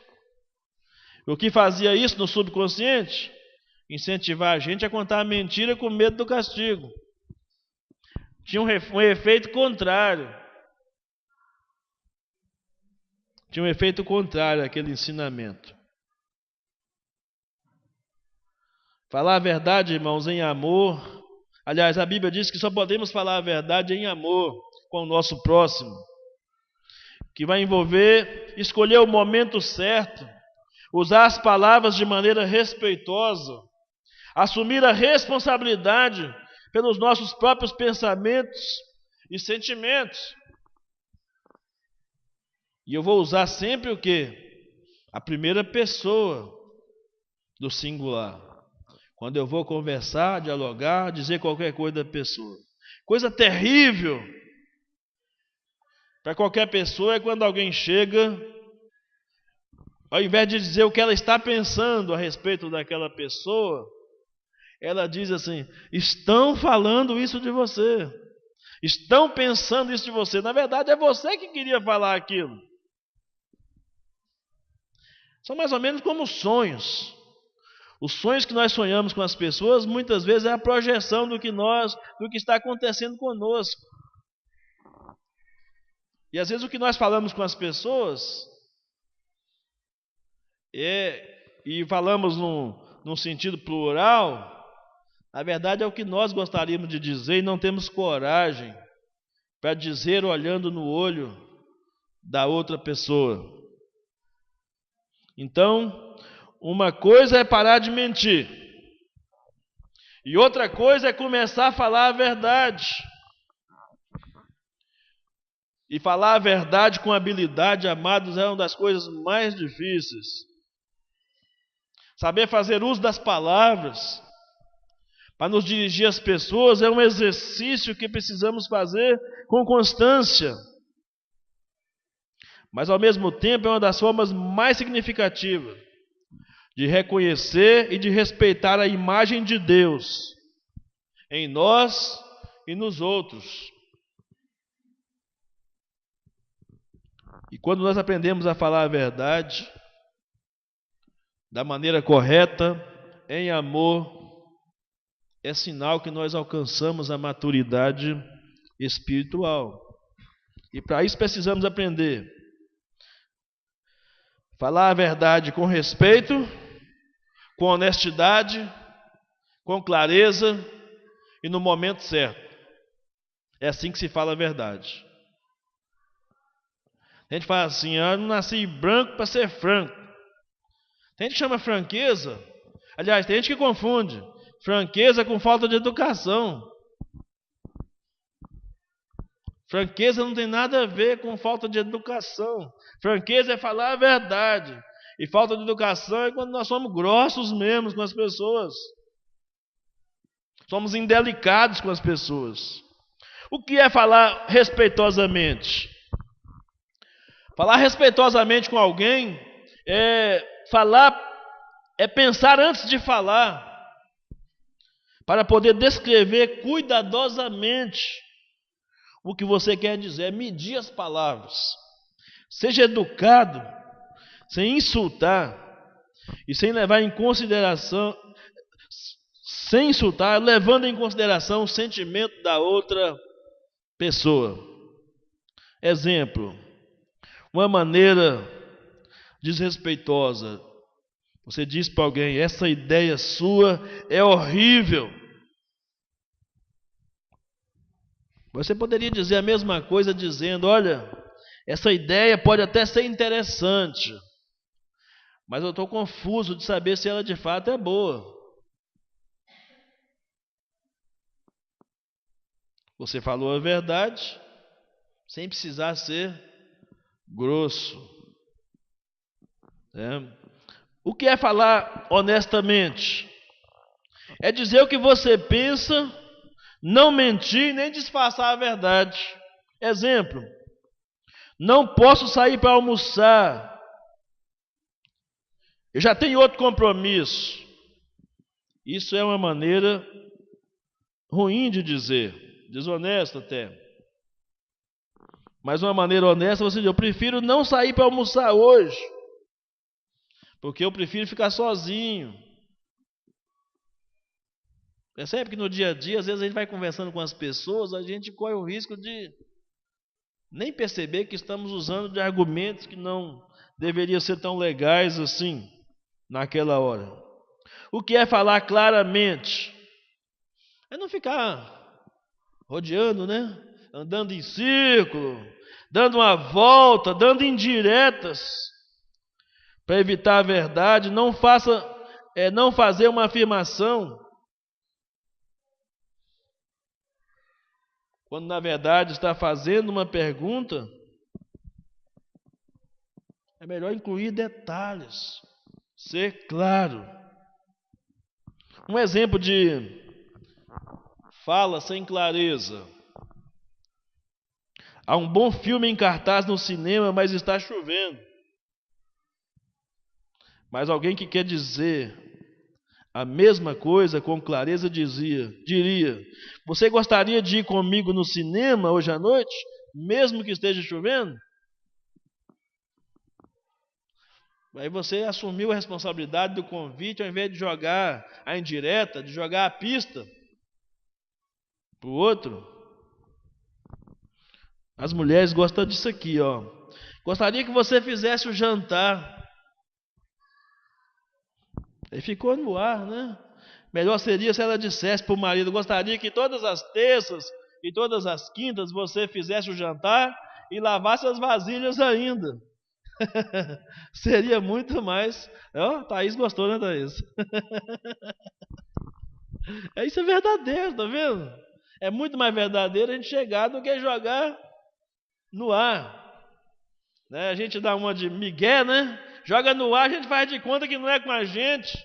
O que fazia isso no subconsciente? Incentivar a gente a contar a mentira com medo do castigo. Tinha um efeito contrário. Tinha um efeito contrário àquele ensinamento. Falar a verdade, irmãos, em amor. Aliás, a Bíblia diz que só podemos falar a verdade em amor com o nosso próximo, que vai envolver escolher o momento certo, usar as palavras de maneira respeitosa, assumir a responsabilidade pelos nossos próprios pensamentos e sentimentos. E eu vou usar sempre o quê? A primeira pessoa do singular. Quando eu vou conversar, dialogar, dizer qualquer coisa da pessoa. Coisa terrível para qualquer pessoa é quando alguém chega, ao invés de dizer o que ela está pensando a respeito daquela pessoa, ela diz assim: estão falando isso de você, estão pensando isso de você. Na verdade, é você que queria falar aquilo. São mais ou menos como sonhos. Os sonhos que nós sonhamos com as pessoas, muitas vezes é a projeção do que está acontecendo conosco. E às vezes o que nós falamos com as pessoas e falamos num sentido plural, na verdade é o que nós gostaríamos de dizer e não temos coragem para dizer olhando no olho da outra pessoa. Então, uma coisa é parar de mentir, e outra coisa é começar a falar a verdade. E falar a verdade com habilidade, amados, é uma das coisas mais difíceis. Saber fazer uso das palavras para nos dirigir às pessoas é um exercício que precisamos fazer com constância. Mas ao mesmo tempo é uma das formas mais significativas de reconhecer e de respeitar a imagem de Deus em nós e nos outros. E quando nós aprendemos a falar a verdade da maneira correta, em amor, é sinal que nós alcançamos a maturidade espiritual. E para isso precisamos aprender. Falar a verdade com respeito, com honestidade, com clareza e no momento certo. É assim que se fala a verdade. A gente fala assim: eu não nasci branco para ser franco. Tem gente que chama franqueza. Aliás, tem gente que confunde franqueza com falta de educação. Franqueza não tem nada a ver com falta de educação. Franqueza é falar a verdade. E falta de educação é quando nós somos grossos mesmo com as pessoas. Somos indelicados com as pessoas. O que é falar respeitosamente? Falar respeitosamente com alguém é pensar antes de falar, para poder descrever cuidadosamente o que você quer dizer, é medir as palavras. Seja educado, sem insultar e sem levar em consideração, sem insultar, levando em consideração o sentimento da outra pessoa. Exemplo: uma maneira desrespeitosa. Você diz para alguém: essa ideia sua é horrível. Você poderia dizer a mesma coisa dizendo: olha, essa ideia pode até ser interessante, mas eu estou confuso de saber se ela de fato é boa. Você falou a verdade, sem precisar ser grosso. O que é falar honestamente? É dizer o que você pensa, não mentir nem disfarçar a verdade. Exemplo: não posso sair para almoçar, eu já tenho outro compromisso. Isso é uma maneira ruim de dizer, desonesta até. Mas uma maneira honesta, você diz: eu prefiro não sair para almoçar hoje, porque eu prefiro ficar sozinho. Percebe que no dia a dia, às vezes a gente vai conversando com as pessoas, a gente corre o risco de nem perceber que estamos usando de argumentos que não deveriam ser tão legais assim, naquela hora. O que é falar claramente? É não ficar rodeando, andando em círculo, dando uma volta, dando indiretas, para evitar a verdade. Não fazer uma afirmação quando na verdade está fazendo uma pergunta. É melhor incluir detalhes, ser claro. Um exemplo de fala sem clareza. Há um bom filme em cartaz no cinema, mas está chovendo. Mas alguém que quer dizer a mesma coisa com clareza diria: você gostaria de ir comigo no cinema hoje à noite, mesmo que esteja chovendo? Aí você assumiu a responsabilidade do convite, ao invés de jogar a indireta, de jogar a pista para o outro. As mulheres gostam disso aqui, ó. Gostaria que você fizesse o jantar. Aí ficou no ar, né? Melhor seria se ela dissesse para o marido: gostaria que todas as terças e todas as quintas você fizesse o jantar e lavasse as vasilhas ainda. Seria muito mais. Ó, Thaís gostou, né, Thaís? Isso é verdadeiro, tá vendo? É muito mais verdadeiro a gente chegar do que jogar no ar. Né? A gente dá uma de migué, né? Joga no ar, a gente faz de conta que não é com a gente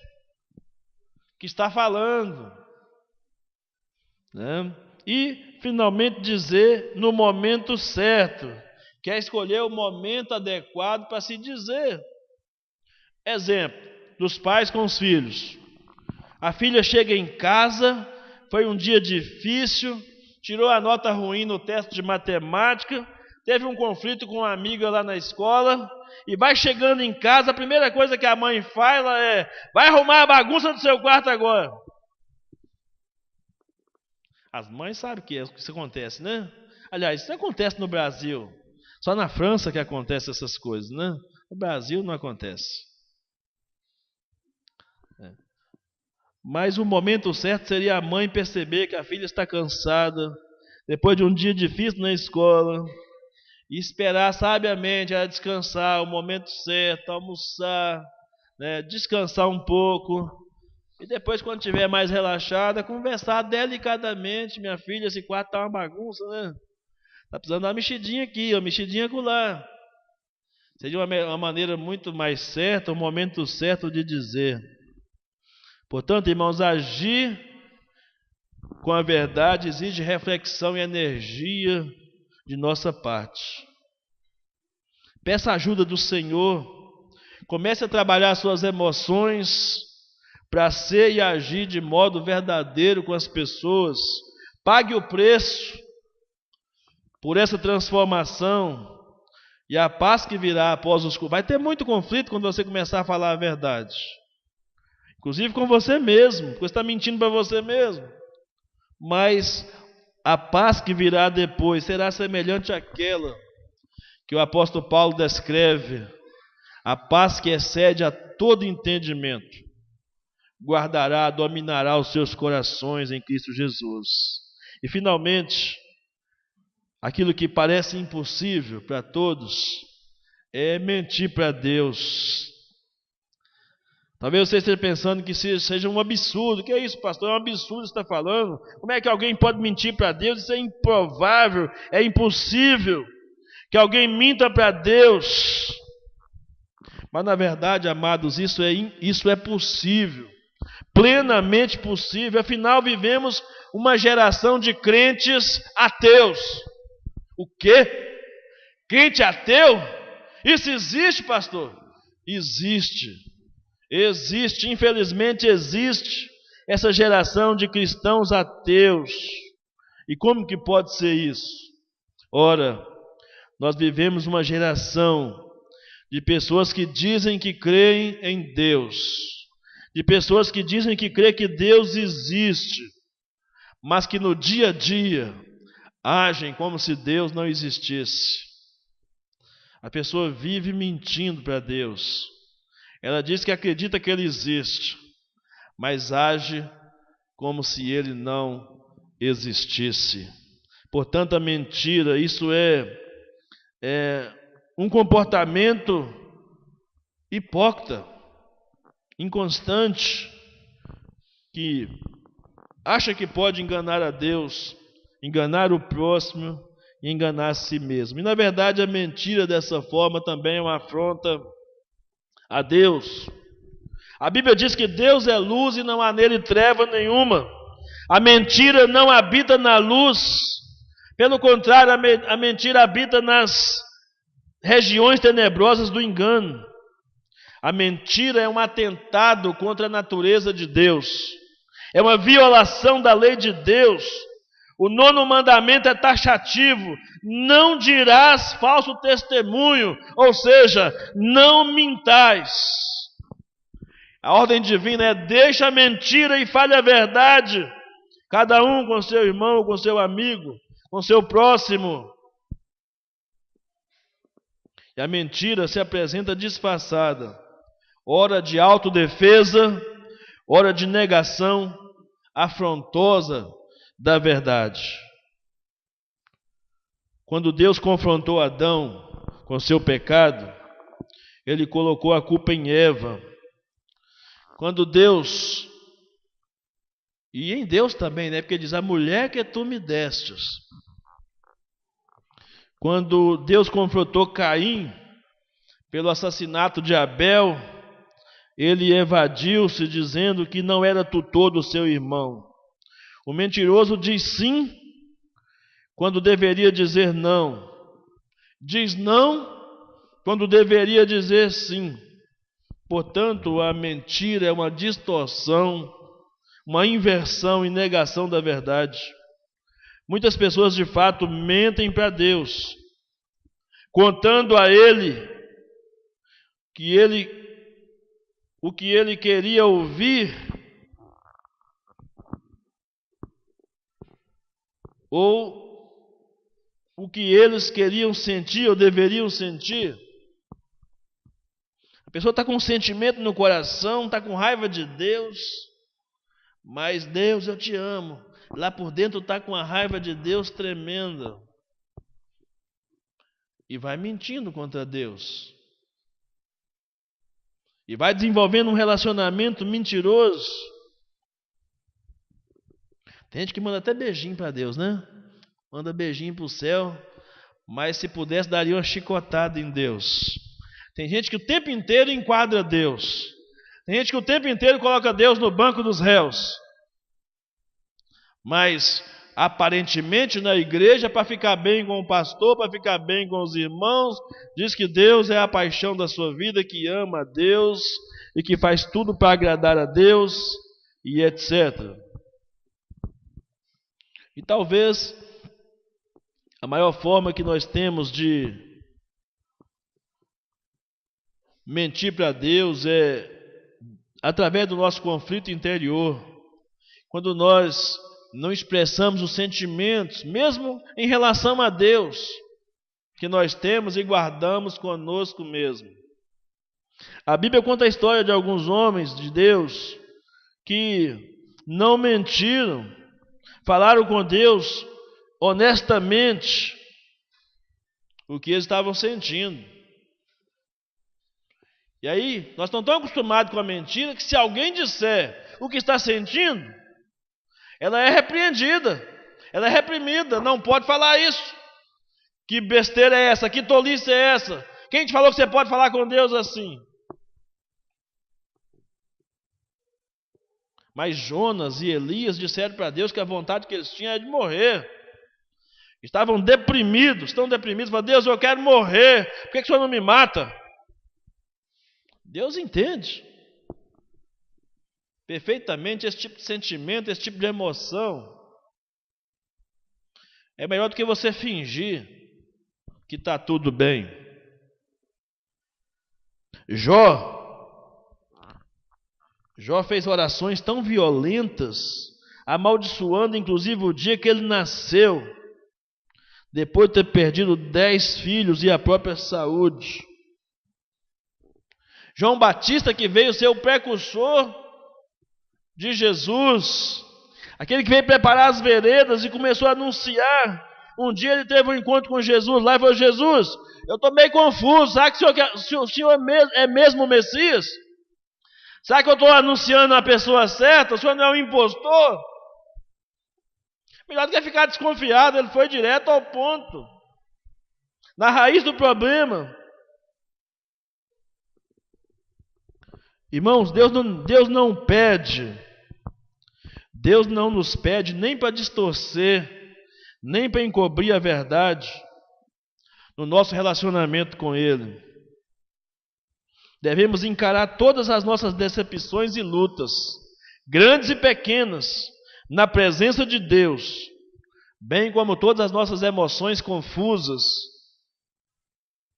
que está falando. Né? E, finalmente, dizer no momento certo. Quer escolher o momento adequado para se dizer. Exemplo, dos pais com os filhos. A filha chega em casa, foi um dia difícil, tirou a nota ruim no teste de matemática, teve um conflito com uma amiga lá na escola, e vai chegando em casa, a primeira coisa que a mãe fala é: vai arrumar a bagunça do seu quarto agora. As mães sabem que isso acontece, né? Aliás, isso acontece no Brasil. Só na França que acontece essas coisas, né? No Brasil não acontece. Mas o momento certo seria a mãe perceber que a filha está cansada, depois de um dia difícil na escola, e esperar sabiamente ela descansar, o momento certo, almoçar, né, descansar um pouco, e depois, quando estiver mais relaxada, conversar delicadamente: minha filha, esse quarto está uma bagunça, né? Está precisando dar uma mexidinha aqui, uma mexidinha acolá. Seria uma maneira muito mais certa, o momento certo de dizer. Portanto, irmãos, agir com a verdade exige reflexão e energia de nossa parte. Peça a ajuda do Senhor. Comece a trabalhar suas emoções para ser e agir de modo verdadeiro com as pessoas. Pague o preço por essa transformação e a paz que virá após os... Vai ter muito conflito quando você começar a falar a verdade. Inclusive com você mesmo, porque você está mentindo para você mesmo. Mas a paz que virá depois será semelhante àquela que o apóstolo Paulo descreve: a paz que excede a todo entendimento, guardará, dominará os seus corações em Cristo Jesus. E finalmente, aquilo que parece impossível para todos é mentir para Deus. Talvez você esteja pensando que seja um absurdo. Que é isso, pastor? É um absurdo você estar falando. Como é que alguém pode mentir para Deus? Isso é improvável, é impossível que alguém minta para Deus. Mas na verdade, amados, isso é possível, plenamente possível. Afinal, vivemos uma geração de crentes ateus. O quê? Crente ateu? Isso existe, pastor? Existe. Existe, infelizmente existe essa geração de cristãos ateus. E como que pode ser isso? Ora, nós vivemos uma geração de pessoas que dizem que creem em Deus, de pessoas que dizem que creem que Deus existe, mas que no dia a dia agem como se Deus não existisse. A pessoa vive mentindo para Deus. Ela diz que acredita que Ele existe, mas age como se Ele não existisse. Portanto, a mentira, isso é um comportamento hipócrita, inconstante, que acha que pode enganar a Deus, enganar o próximo e enganar a si mesmo. E na verdade a mentira dessa forma também é uma afronta a Deus. A Bíblia diz que Deus é luz e não há nele treva nenhuma. A mentira não habita na luz. Pelo contrário, a mentira habita nas regiões tenebrosas do engano. A mentira é um atentado contra a natureza de Deus. É uma violação da lei de Deus. O 9º mandamento é taxativo: não dirás falso testemunho, ou seja, não mintais. A ordem divina é: deixa a mentira e fale a verdade, cada um com seu irmão, com seu amigo, com seu próximo. E a mentira se apresenta disfarçada, ora de autodefesa, ora de negação afrontosa da verdade. Quando Deus confrontou Adão com seu pecado, ele colocou a culpa em Eva. Quando Deus, e em Deus também, né? Porque diz: a mulher que tu me destes. Quando Deus confrontou Caim pelo assassinato de Abel, ele evadiu-se dizendo que não era tutor do seu irmão. O mentiroso diz sim quando deveria dizer não. Diz não quando deveria dizer sim. Portanto, a mentira é uma distorção, uma inversão e negação da verdade. Muitas pessoas de fato mentem para Deus, contando a Ele o que Ele queria ouvir, ou o que eles queriam sentir ou deveriam sentir. A pessoa está com um sentimento no coração, está com raiva de Deus, mas Deus, eu te amo. Lá por dentro está com a raiva de Deus tremenda. E vai mentindo contra Deus. E vai desenvolvendo um relacionamento mentiroso. Tem gente que manda até beijinho para Deus, né? Manda beijinho para o céu, mas se pudesse daria uma chicotada em Deus. Tem gente que o tempo inteiro enquadra Deus. Tem gente que o tempo inteiro coloca Deus no banco dos réus. Mas aparentemente na igreja, para ficar bem com o pastor, para ficar bem com os irmãos, diz que Deus é a paixão da sua vida, que ama a Deus e que faz tudo para agradar a Deus e etc. E talvez a maior forma que nós temos de mentir para Deus é através do nosso conflito interior. Quando nós não expressamos os sentimentos, mesmo em relação a Deus, que nós temos e guardamos conosco mesmo. A Bíblia conta a história de alguns homens de Deus que não mentiram, falaram com Deus honestamente o que eles estavam sentindo. E aí, nós estamos tão acostumados com a mentira que se alguém disser o que está sentindo, ela é repreendida, ela é reprimida, não pode falar isso. Que besteira é essa? Que tolice é essa? Quem te falou que você pode falar com Deus assim? Mas Jonas e Elias disseram para Deus que a vontade que eles tinham era de morrer. Estavam deprimidos, estão deprimidos. Falaram: Deus, eu quero morrer, por que o Senhor não me mata? Deus entende perfeitamente esse tipo de sentimento, esse tipo de emoção. É melhor do que você fingir que está tudo bem. Jó fez orações tão violentas, amaldiçoando inclusive o dia que ele nasceu, depois de ter perdido 10 filhos e a própria saúde. João Batista, que veio ser o precursor de Jesus, aquele que veio preparar as veredas e começou a anunciar. Um dia ele teve um encontro com Jesus lá e falou: Jesus, eu estou meio confuso, será que o senhor é mesmo o Messias? Será que eu estou anunciando a pessoa certa? O senhor não é um impostor? Melhor do que ficar desconfiado, ele foi direto ao ponto, na raiz do problema. Irmãos, Deus não nos pede nem para distorcer, nem para encobrir a verdade no nosso relacionamento com Ele. Devemos encarar todas as nossas decepções e lutas, grandes e pequenas, na presença de Deus, bem como todas as nossas emoções confusas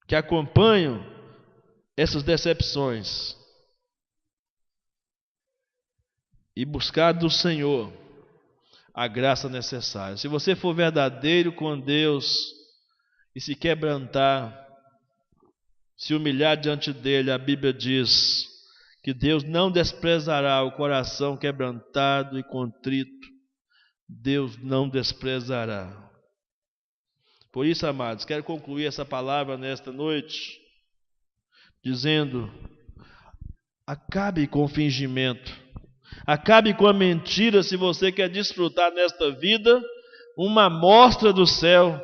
que acompanham essas decepções, e buscar do Senhor a graça necessária. Se você for verdadeiro com Deus e se quebrantar, se humilhar diante dele, a Bíblia diz que Deus não desprezará o coração quebrantado e contrito. Deus não desprezará. Por isso, amados, quero concluir essa palavra nesta noite dizendo: acabe com o fingimento, acabe com a mentira se você quer desfrutar nesta vida uma amostra do céu.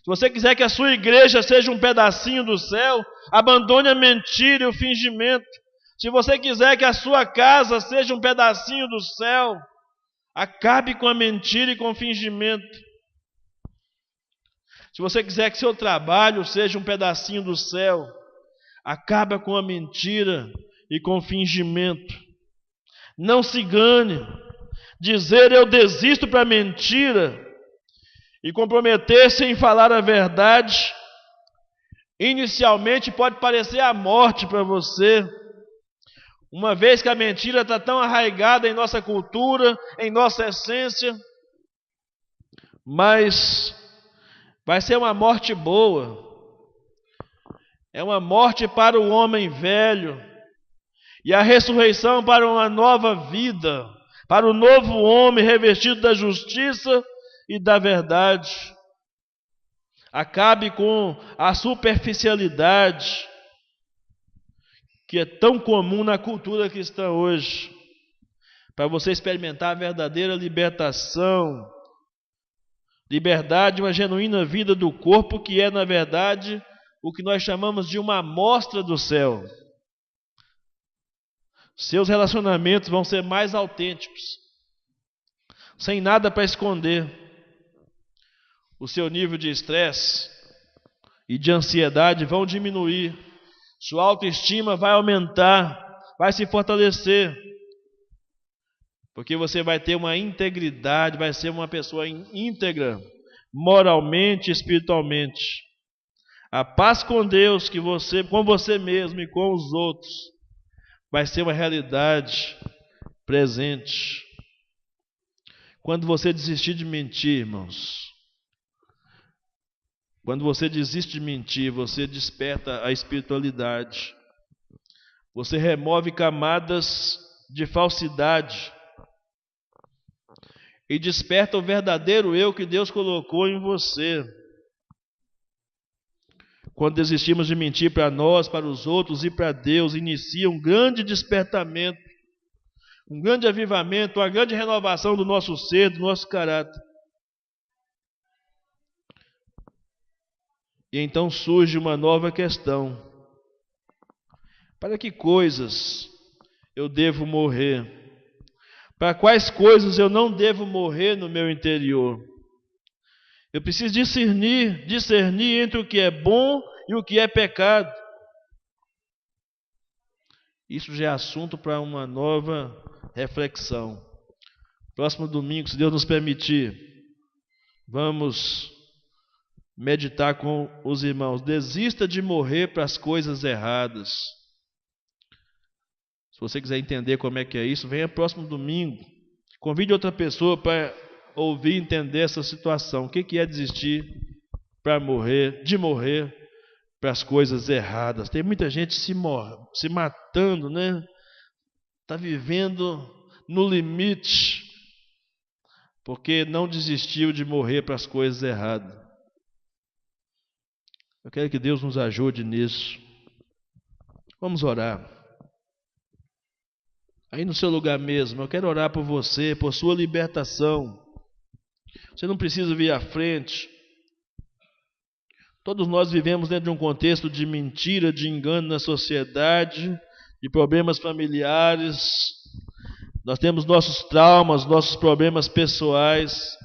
Se você quiser que a sua igreja seja um pedacinho do céu, abandone a mentira e o fingimento. Se você quiser que a sua casa seja um pedacinho do céu, acabe com a mentira e com o fingimento. Se você quiser que seu trabalho seja um pedacinho do céu, acaba com a mentira e com o fingimento. Não se engane. Dizer eu desisto para a mentira e comprometer-se em falar a verdade, inicialmente pode parecer a morte para você, uma vez que a mentira está tão arraigada em nossa cultura, em nossa essência, mas vai ser uma morte boa. É uma morte para o homem velho e a ressurreição para uma nova vida, para o novo homem revestido da justiça e da verdade. Acabe com a superficialidade que é tão comum na cultura cristã hoje, para você experimentar a verdadeira libertação, liberdade, uma genuína vida do corpo, que é, na verdade, o que nós chamamos de uma amostra do céu. Seus relacionamentos vão ser mais autênticos, sem nada para esconder. O seu nível de estresse e de ansiedade vão diminuir. Sua autoestima vai aumentar, vai se fortalecer. Porque você vai ter uma integridade, vai ser uma pessoa íntegra, moralmente e espiritualmente. A paz com Deus, com você mesmo e com os outros, vai ser uma realidade presente. Quando você desistir de mentir, irmãos, quando você desiste de mentir, você desperta a espiritualidade. Você remove camadas de falsidade e desperta o verdadeiro eu que Deus colocou em você. Quando desistimos de mentir para nós, para os outros e para Deus, inicia um grande despertamento, um grande avivamento, uma grande renovação do nosso ser, do nosso caráter. E então surge uma nova questão: para que coisas eu devo morrer? Para quais coisas eu não devo morrer no meu interior? Eu preciso discernir entre o que é bom e o que é pecado. Isso já é assunto para uma nova reflexão. Próximo domingo, se Deus nos permitir, vamos meditar com os irmãos. Desista de morrer para as coisas erradas. Se você quiser entender como é que é isso, venha próximo domingo. Convide outra pessoa para ouvir e entender essa situação. O que é desistir de morrer para as coisas erradas? Tem muita gente se matando, né? Está vivendo no limite, porque não desistiu de morrer para as coisas erradas. Eu quero que Deus nos ajude nisso. Vamos orar. Aí no seu lugar mesmo, eu quero orar por você, por sua libertação. Você não precisa vir à frente. Todos nós vivemos dentro de um contexto de mentira, de engano na sociedade, de problemas familiares. Nós temos nossos traumas, nossos problemas pessoais.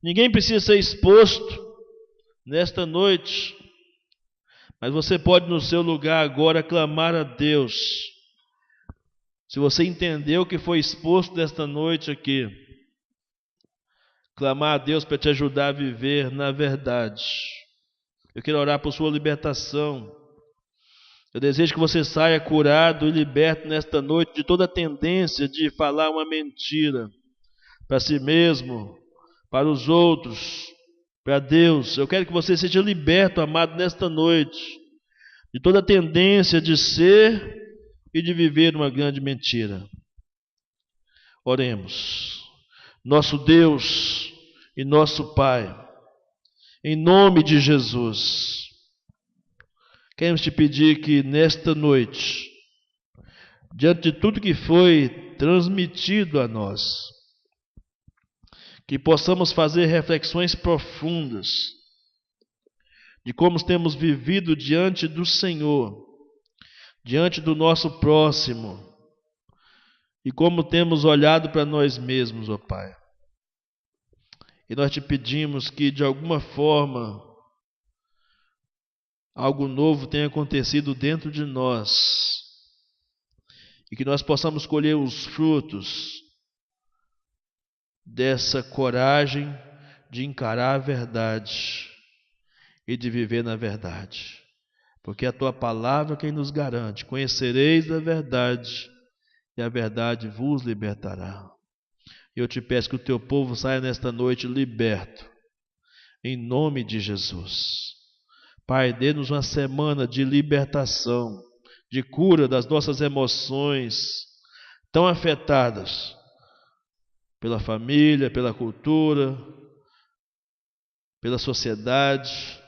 Ninguém precisa ser exposto nesta noite, mas você pode no seu lugar agora clamar a Deus. Se você entendeu o que foi exposto nesta noite aqui, clamar a Deus para te ajudar a viver na verdade. Eu quero orar por sua libertação. Eu desejo que você saia curado e liberto nesta noite de toda a tendência de falar uma mentira para si mesmo, para os outros, para Deus. Eu quero que você seja liberto, amado, nesta noite, de toda a tendência de ser e de viver uma grande mentira. Oremos. Nosso Deus e nosso Pai, em nome de Jesus, queremos te pedir que nesta noite, diante de tudo que foi transmitido a nós, que possamos fazer reflexões profundas de como temos vivido diante do Senhor, diante do nosso próximo, e como temos olhado para nós mesmos, ó Pai. E nós te pedimos que, de alguma forma, algo novo tenha acontecido dentro de nós, e que nós possamos colher os frutos dessa coragem de encarar a verdade e de viver na verdade. Porque a tua palavra é quem nos garante: conhecereis a verdade, e a verdade vos libertará. E eu te peço que o teu povo saia nesta noite liberto, em nome de Jesus. Pai, dê-nos uma semana de libertação, de cura das nossas emoções tão afetadas pela família, pela cultura, pela sociedade,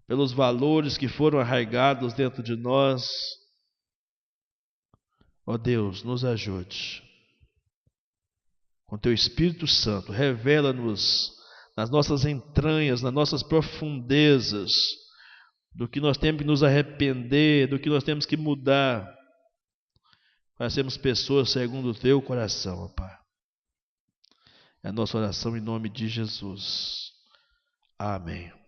pelos valores que foram arraigados dentro de nós. Ó Deus, nos ajude. Com teu Espírito Santo, revela-nos nas nossas entranhas, nas nossas profundezas, do que nós temos que nos arrepender, do que nós temos que mudar, para sermos pessoas segundo o teu coração, ó Pai. É a nossa oração em nome de Jesus. Amém.